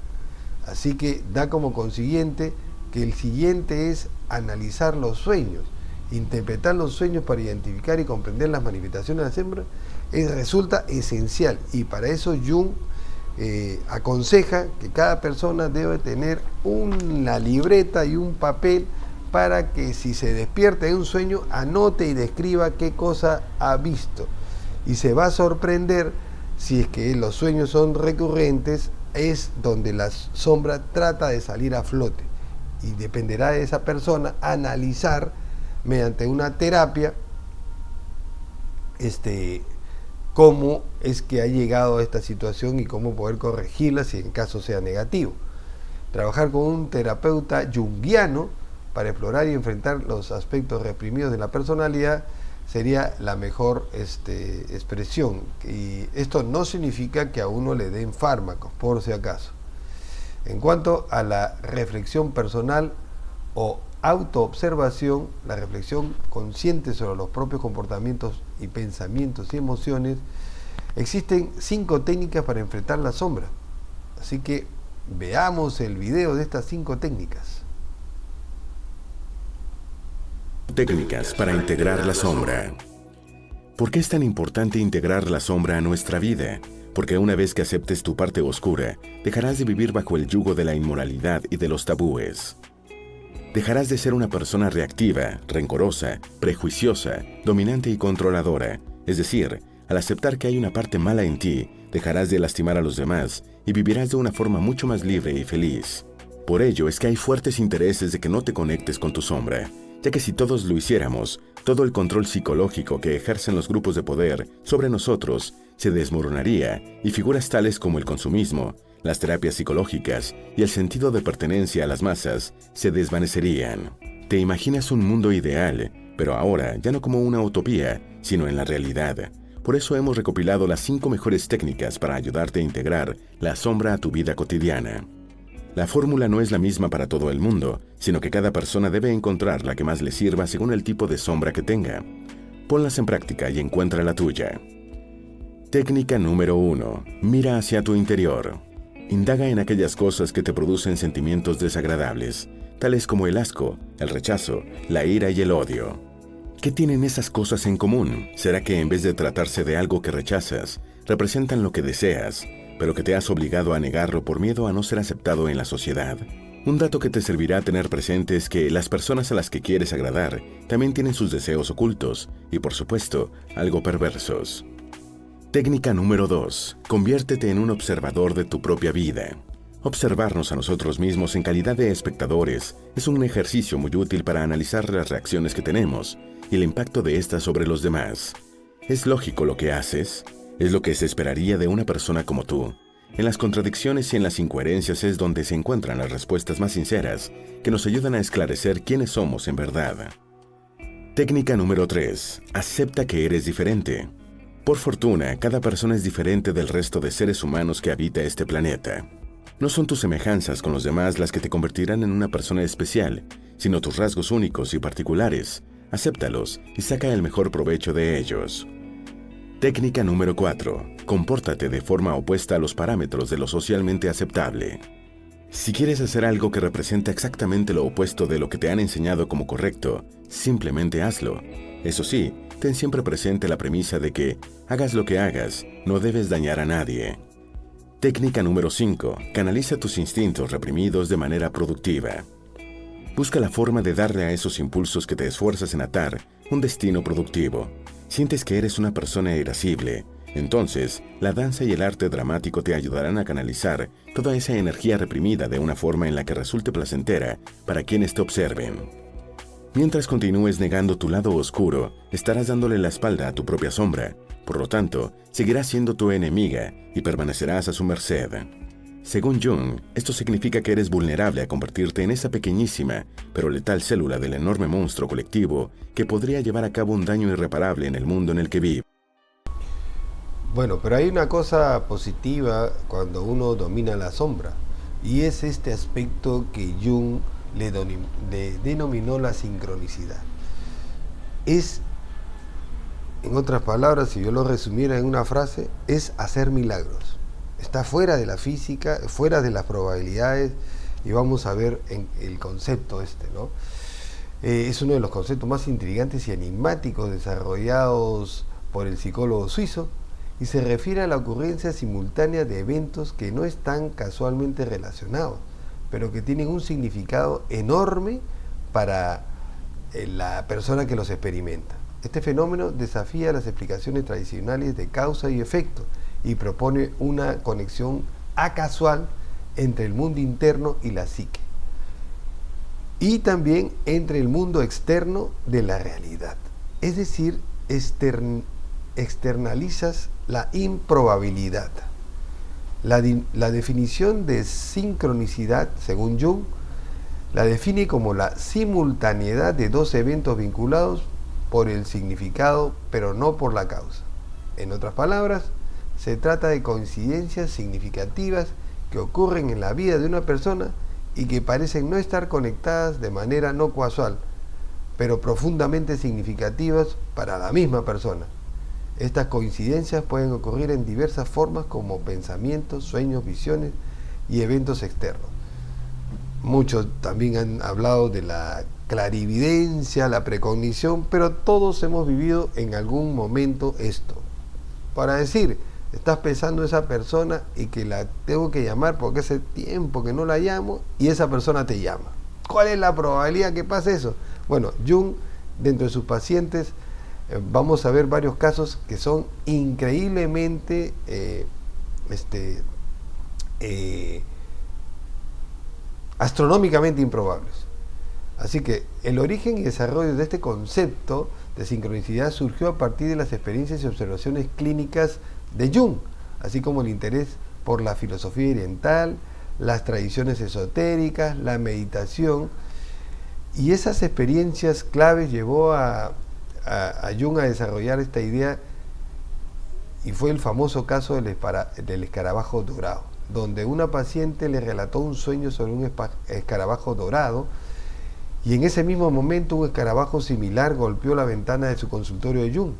A: Así que da como consiguiente que el siguiente es analizar los sueños, interpretar los sueños para identificar y comprender las manifestaciones de la sombra, resulta esencial. Y para eso Jung aconseja que cada persona debe tener una libreta y un papel para que si se despierta de un sueño, anote y describa qué cosa ha visto. Y se va a sorprender si es que los sueños son recurrentes, es donde la sombra trata de salir a flote. Y dependerá de esa persona analizar mediante una terapia cómo es que ha llegado a esta situación y cómo poder corregirla si en caso sea negativo. Trabajar con un terapeuta junguiano para explorar y enfrentar los aspectos reprimidos de la personalidad sería la mejor expresión. Y esto no significa que a uno le den fármacos, por si acaso. En cuanto a la reflexión personal o autoobservación, la reflexión consciente sobre los propios comportamientos y pensamientos y emociones, existen 5 técnicas para enfrentar la sombra. Así que veamos el video de estas 5 técnicas.
D: Técnicas para integrar la sombra. ¿Por qué es tan importante integrar la sombra a nuestra vida? Porque una vez que aceptes tu parte oscura, dejarás de vivir bajo el yugo de la inmoralidad y de los tabúes. Dejarás de ser una persona reactiva, rencorosa, prejuiciosa, dominante y controladora. Es decir, al aceptar que hay una parte mala en ti, dejarás de lastimar a los demás y vivirás de una forma mucho más libre y feliz. Por ello es que hay fuertes intereses de que no te conectes con tu sombra, ya que si todos lo hiciéramos, todo el control psicológico que ejercen los grupos de poder sobre nosotros se desmoronaría y figuras tales como el consumismo, las terapias psicológicas y el sentido de pertenencia a las masas se desvanecerían. Te imaginas un mundo ideal, pero ahora ya no como una utopía, sino en la realidad. Por eso hemos recopilado las 5 mejores técnicas para ayudarte a integrar la sombra a tu vida cotidiana. La fórmula no es la misma para todo el mundo, sino que cada persona debe encontrar la que más le sirva según el tipo de sombra que tenga. Ponlas en práctica y encuentra la tuya. Técnica número 1. Mira hacia tu interior. Indaga en aquellas cosas que te producen sentimientos desagradables, tales como el asco, el rechazo, la ira y el odio. ¿Qué tienen esas cosas en común? ¿Será que en vez de tratarse de algo que rechazas, representan lo que deseas, pero que te has obligado a negarlo por miedo a no ser aceptado en la sociedad? Un dato que te servirá a tener presente es que las personas a las que quieres agradar también tienen sus deseos ocultos y, por supuesto, algo perversos. Técnica número 2. Conviértete en un observador de tu propia vida. Observarnos a nosotros mismos en calidad de espectadores es un ejercicio muy útil para analizar las reacciones que tenemos y el impacto de estas sobre los demás. ¿Es lógico lo que haces? ¿Es lo que se esperaría de una persona como tú? En las contradicciones y en las incoherencias es donde se encuentran las respuestas más sinceras que nos ayudan a esclarecer quiénes somos en verdad. Técnica número 3. Acepta que eres diferente. Por fortuna, cada persona es diferente del resto de seres humanos que habita este planeta. No son tus semejanzas con los demás las que te convertirán en una persona especial, sino tus rasgos únicos y particulares. Acéptalos y saca el mejor provecho de ellos. Técnica número 4. Compórtate de forma opuesta a los parámetros de lo socialmente aceptable. Si quieres hacer algo que representa exactamente lo opuesto de lo que te han enseñado como correcto, simplemente hazlo. Eso sí, ten siempre presente la premisa de que, hagas lo que hagas, no debes dañar a nadie. Técnica número 5. Canaliza tus instintos reprimidos de manera productiva. Busca la forma de darle a esos impulsos que te esfuerzas en atar un destino productivo. Sientes que eres una persona irascible. Entonces, la danza y el arte dramático te ayudarán a canalizar toda esa energía reprimida de una forma en la que resulte placentera para quienes te observen. Mientras continúes negando tu lado oscuro, estarás dándole la espalda a tu propia sombra. Por lo tanto, seguirás siendo tu enemiga y permanecerás a su merced. Según Jung, esto significa que eres vulnerable a convertirte en esa pequeñísima, pero letal célula del enorme monstruo colectivo que podría llevar a cabo un daño irreparable en el mundo en el que vive.
A: Bueno, pero hay una cosa positiva cuando uno domina la sombra, y es este aspecto que Jung le denominó la sincronicidad. Es, en otras palabras, si yo lo resumiera en una frase, es hacer milagros. Está fuera de la física, fuera de las probabilidades, y vamos a ver en el concepto ¿no? Es uno de los conceptos más intrigantes y enigmáticos desarrollados por el psicólogo suizo, y se refiere a la ocurrencia simultánea de eventos que no están casualmente relacionados, pero que tienen un significado enorme para la persona que los experimenta. Este fenómeno desafía las explicaciones tradicionales de causa y efecto y propone una conexión acasual entre el mundo interno y la psique, y también entre el mundo externo de la realidad. Es decir, externalizas la improbabilidad. La definición de sincronicidad, según Jung, La define como la simultaneidad de dos eventos vinculados por el significado, pero no por la causa. En otras palabras, se trata de coincidencias significativas que ocurren en la vida de una persona y que parecen no estar conectadas de manera no casual, pero profundamente significativas para la misma persona. Estas coincidencias pueden ocurrir en diversas formas como pensamientos, sueños, visiones y eventos externos. Muchos también han hablado de la clarividencia, la precognición, pero todos hemos vivido en algún momento esto. Para decir, estás pensando en esa persona y que la tengo que llamar porque hace tiempo que no la llamo y esa persona te llama. ¿Cuál es la probabilidad que pase eso? Bueno, Jung, dentro de sus pacientes, vamos a ver varios casos que son increíblemente astronómicamente improbables. Así que el origen y desarrollo de este concepto de sincronicidad surgió a partir de las experiencias y observaciones clínicas de Jung, así como el interés por la filosofía oriental, las tradiciones esotéricas, la meditación, y esas experiencias claves llevó a Jung a desarrollar esta idea, y fue el famoso caso del escarabajo dorado, donde una paciente le relató un sueño sobre un escarabajo dorado, y en ese mismo momento un escarabajo similar golpeó la ventana de su consultorio de Jung.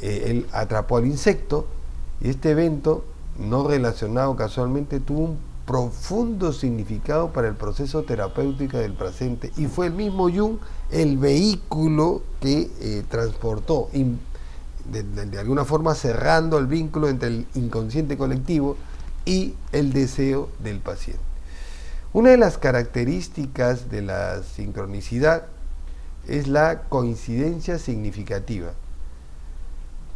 A: Él atrapó al insecto y este evento, no relacionado casualmente, tuvo un profundo significado para el proceso terapéutico del paciente, y fue el mismo Jung el vehículo que transportó, de alguna forma cerrando el vínculo entre el inconsciente colectivo y el deseo del paciente. Una de las características de la sincronicidad es la coincidencia significativa.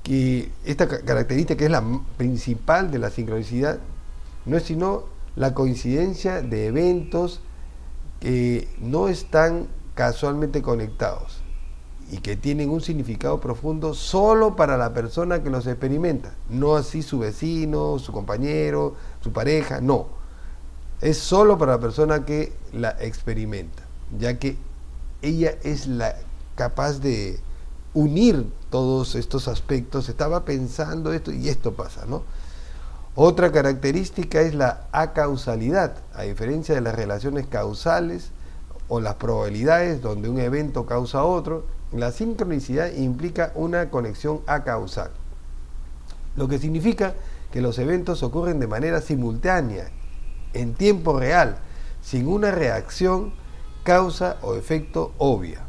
A: Que esta característica, que es la principal de la sincronicidad, no es sino la coincidencia de eventos que no están casualmente conectados y que tienen un significado profundo solo para la persona que los experimenta, no así su vecino, su compañero, su pareja, no. Es solo para la persona que la experimenta, ya que ella es la capaz de unir todos estos aspectos. Estaba pensando esto y esto pasa, ¿no? Otra característica es la acausalidad, a diferencia de las relaciones causales o las probabilidades donde un evento causa otro. La sincronicidad implica una conexión acausal, lo que significa que los eventos ocurren de manera simultánea, en tiempo real, sin una reacción, causa o efecto obvia.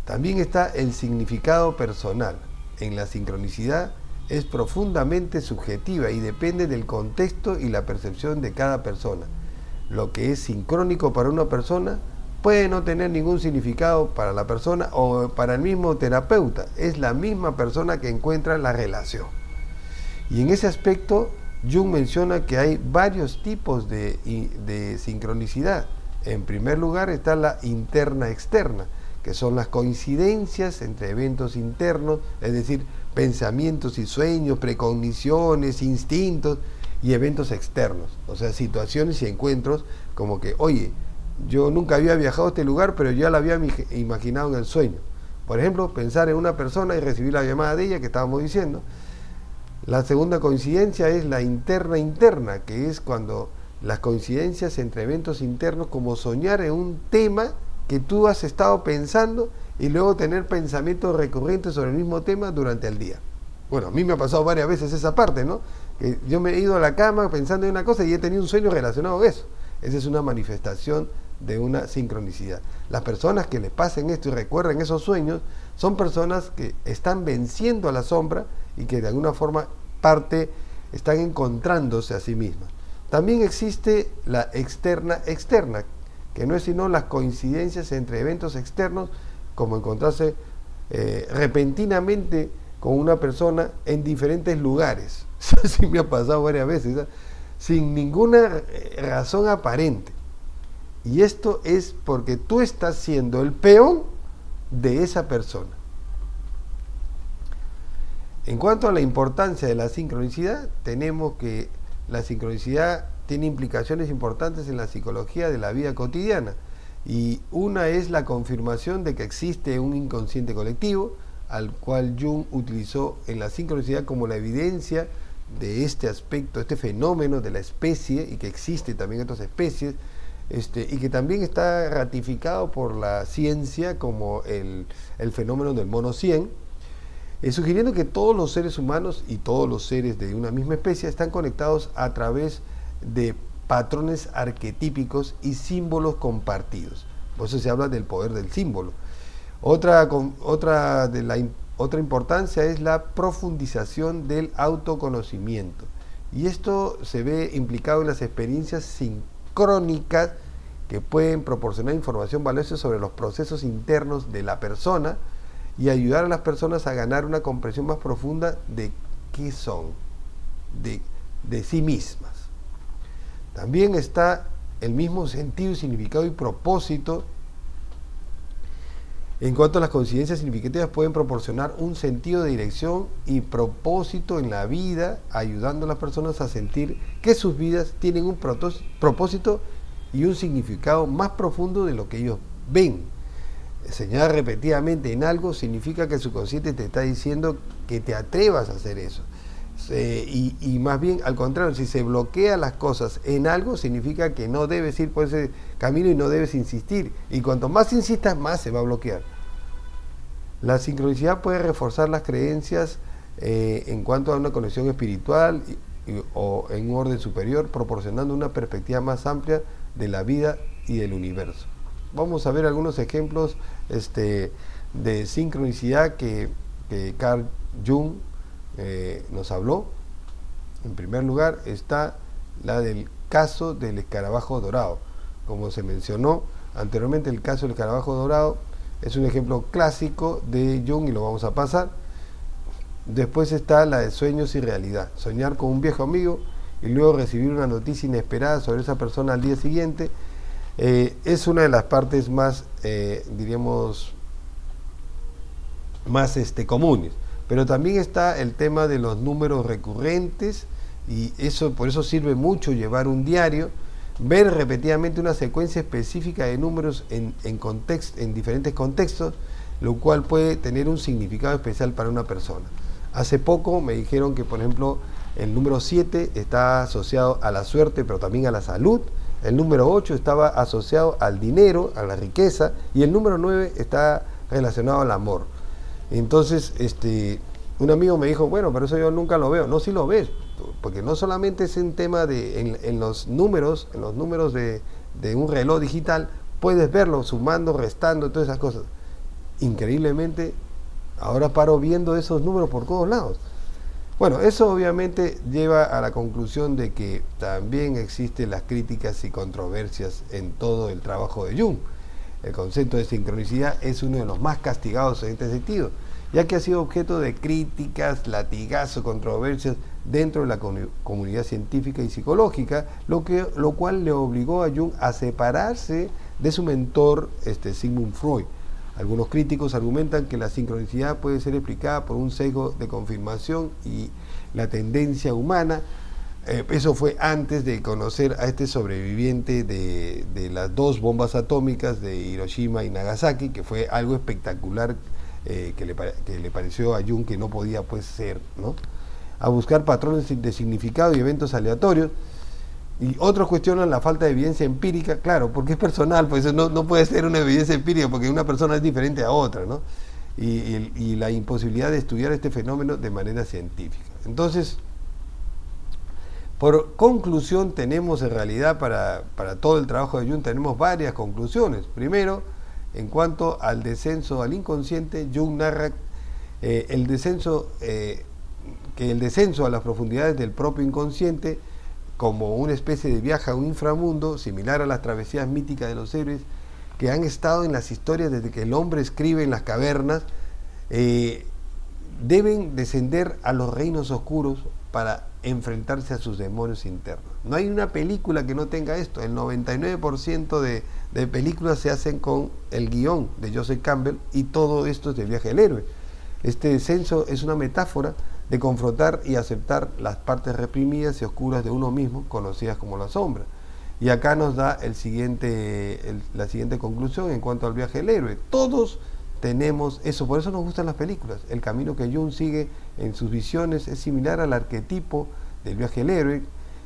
A: También está el significado personal. En la sincronicidad es profundamente subjetiva y depende del contexto y la percepción de cada persona. Lo que es sincrónico para una persona puede no tener ningún significado para la persona o para el mismo terapeuta. Es la misma persona que encuentra la relación. Y en ese aspecto, Jung menciona que hay varios tipos de sincronicidad. En primer lugar está la interna-externa, que son las coincidencias entre eventos internos, es decir, pensamientos y sueños, precogniciones, instintos, y eventos externos, o sea, situaciones y encuentros como que, oye, yo nunca había viajado a este lugar, pero ya la había imaginado en el sueño. Por ejemplo, pensar en una persona y recibir la llamada de ella que estábamos diciendo. La segunda coincidencia es la interna, que es cuando las coincidencias entre eventos internos, como soñar en un tema que tú has estado pensando y luego tener pensamientos recurrentes sobre el mismo tema durante el día. Bueno, a mí me ha pasado varias veces esa parte, ¿no? Que yo me he ido a la cama pensando en una cosa y he tenido un sueño relacionado a eso. Esa es una manifestación de una sincronicidad. Las personas que les pasen esto y recuerden esos sueños son personas que están venciendo a la sombra y que de alguna forma están encontrándose a sí mismas. También existe la externa, que no es sino las coincidencias entre eventos externos, como encontrarse repentinamente con una persona en diferentes lugares. Eso sí me ha pasado varias veces, ¿sabes? Sin ninguna razón aparente. Y esto es porque tú estás siendo el peón de esa persona. En cuanto a la importancia de la sincronicidad, tenemos que la sincronicidad tiene implicaciones importantes en la psicología de la vida cotidiana. Y una es la confirmación de que existe un inconsciente colectivo, al cual Jung utilizó en la sincronicidad como la evidencia de este aspecto, este fenómeno de la especie, y que existe también en otras especies, y que también está ratificado por la ciencia como el fenómeno del mono 100, sugiriendo que todos los seres humanos y todos los seres de una misma especie están conectados a través de patrones arquetípicos y símbolos compartidos. Por eso se habla del poder del símbolo. Otra importancia es la profundización del autoconocimiento. Y esto se ve implicado en las experiencias sincrónicas que pueden proporcionar información valiosa sobre los procesos internos de la persona y ayudar a las personas a ganar una comprensión más profunda de qué son, de sí mismas. También está el mismo sentido, significado y propósito. En cuanto a las coincidencias significativas, pueden proporcionar un sentido de dirección y propósito en la vida, ayudando a las personas a sentir que sus vidas tienen un propósito y un significado más profundo de lo que ellos ven. Señalar repetidamente en algo significa que el subconsciente te está diciendo que te atrevas a hacer eso. Y más bien al contrario, si se bloquea las cosas en algo, significa que no debes ir por ese camino y no debes insistir. Y cuanto más insistas, más se va a bloquear. La sincronicidad puede reforzar las creencias en cuanto a una conexión espiritual o en un orden superior, proporcionando una perspectiva más amplia de la vida y del universo. Vamos a ver algunos ejemplos de sincronicidad que Carl Jung nos habló. En primer lugar está la del caso del escarabajo dorado. Como se mencionó anteriormente, el caso del escarabajo dorado es un ejemplo clásico de Jung y lo vamos a pasar. Después está la de sueños y realidad. Soñar con un viejo amigo y luego recibir una noticia inesperada sobre esa persona al día siguiente. Es una de las partes más, diríamos, más comunes. Pero también está el tema de los números recurrentes, y por eso sirve mucho llevar un diario, ver repetidamente una secuencia específica de números en diferentes contextos, lo cual puede tener un significado especial para una persona. Hace poco me dijeron que, por ejemplo, el número 7 está asociado a la suerte, pero también a la salud. El número 8 estaba asociado al dinero, a la riqueza, y el número 9 está relacionado al amor. Entonces, un amigo me dijo, bueno, pero eso yo nunca lo veo. No, sí lo ves, porque no solamente es un tema en los números de un reloj digital, puedes verlo sumando, restando, todas esas cosas. Increíblemente, ahora paro viendo esos números por todos lados. Bueno, eso obviamente lleva a la conclusión de que también existen las críticas y controversias en todo el trabajo de Jung. El concepto de sincronicidad es uno de los más castigados en este sentido, ya que ha sido objeto de críticas, latigazos, controversias dentro de la comunidad científica y psicológica, lo cual le obligó a Jung a separarse de su mentor, Sigmund Freud. Algunos críticos argumentan que la sincronicidad puede ser explicada por un sesgo de confirmación y la tendencia humana. Eso fue antes de conocer a este sobreviviente de las 2 bombas atómicas de Hiroshima y Nagasaki, que fue algo espectacular que le pareció a Jung que no podía pues ser, ¿no? A buscar patrones de significado y eventos aleatorios. Y otros cuestionan la falta de evidencia empírica, claro, porque es personal, pues no puede ser una evidencia empírica porque una persona es diferente a otra, ¿no? Y la imposibilidad de estudiar este fenómeno de manera científica. Entonces, por conclusión, tenemos en realidad para todo el trabajo de Jung, tenemos varias conclusiones. Primero, en cuanto al descenso al inconsciente, Jung narra que el descenso a las profundidades del propio inconsciente, como una especie de viaje a un inframundo, similar a las travesías míticas de los héroes que han estado en las historias desde que el hombre escribe en las cavernas, deben descender a los reinos oscuros para enfrentarse a sus demonios internos. No hay una película que no tenga esto. El 99% de películas se hacen con el guión de Joseph Campbell, y todo esto es del viaje del héroe. Este descenso es una metáfora de confrontar y aceptar las partes reprimidas y oscuras de uno mismo, conocidas como la sombra. Y acá nos da la siguiente conclusión en cuanto al viaje del héroe. Todos tenemos eso, por eso nos gustan las películas. El camino que Jung sigue en sus visiones es similar al arquetipo del viaje del héroe,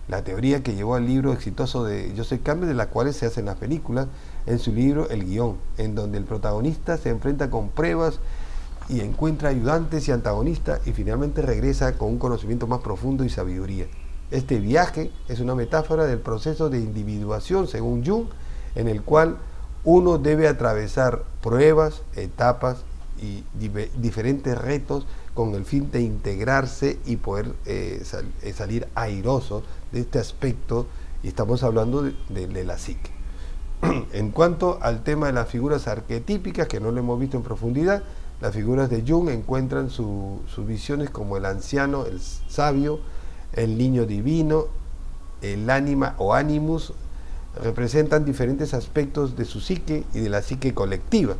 A: la teoría que llevó al libro exitoso de Joseph Campbell, de la cual se hacen las películas, en su libro El Guión, en donde el protagonista se enfrenta con pruebas y encuentra ayudantes y antagonistas y finalmente regresa con un conocimiento más profundo y sabiduría. Este viaje es una metáfora del proceso de individuación, según Jung, en el cual uno debe atravesar pruebas, etapas y diferentes retos con el fin de integrarse y poder salir airoso de este aspecto, y estamos hablando de la psique. En cuanto al tema de las figuras arquetípicas, que no lo hemos visto en profundidad, las figuras de Jung encuentran sus visiones como el anciano, el sabio, el niño divino, el ánima o animus, representan diferentes aspectos de su psique y de la psique colectiva.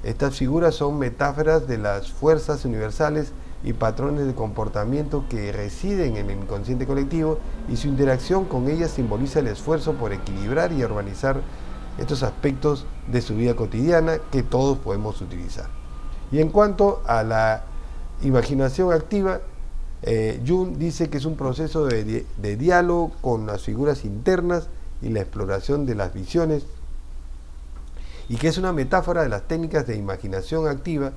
A: Estas figuras son metáforas de las fuerzas universales y patrones de comportamiento que residen en el inconsciente colectivo, y su interacción con ellas simboliza el esfuerzo por equilibrar y organizar estos aspectos de su vida cotidiana que todos podemos utilizar. Y en cuanto a la imaginación activa, Jung dice que es un proceso de diálogo con las figuras internas y la exploración de las visiones, y que es una metáfora de las técnicas de imaginación activa,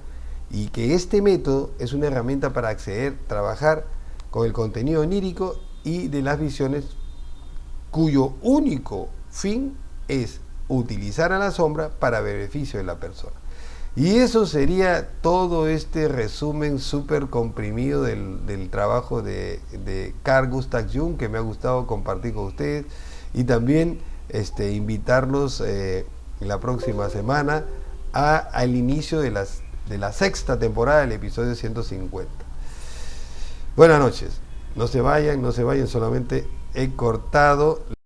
A: y que este método es una herramienta para acceder, trabajar con el contenido onírico y de las visiones, cuyo único fin es utilizar a la sombra para beneficio de la persona. Y eso sería todo este resumen súper comprimido del trabajo de Carl Gustav Jung, que me ha gustado compartir con ustedes, y también invitarlos la próxima semana al inicio de la sexta temporada del episodio 150. Buenas noches, no se vayan, solamente he cortado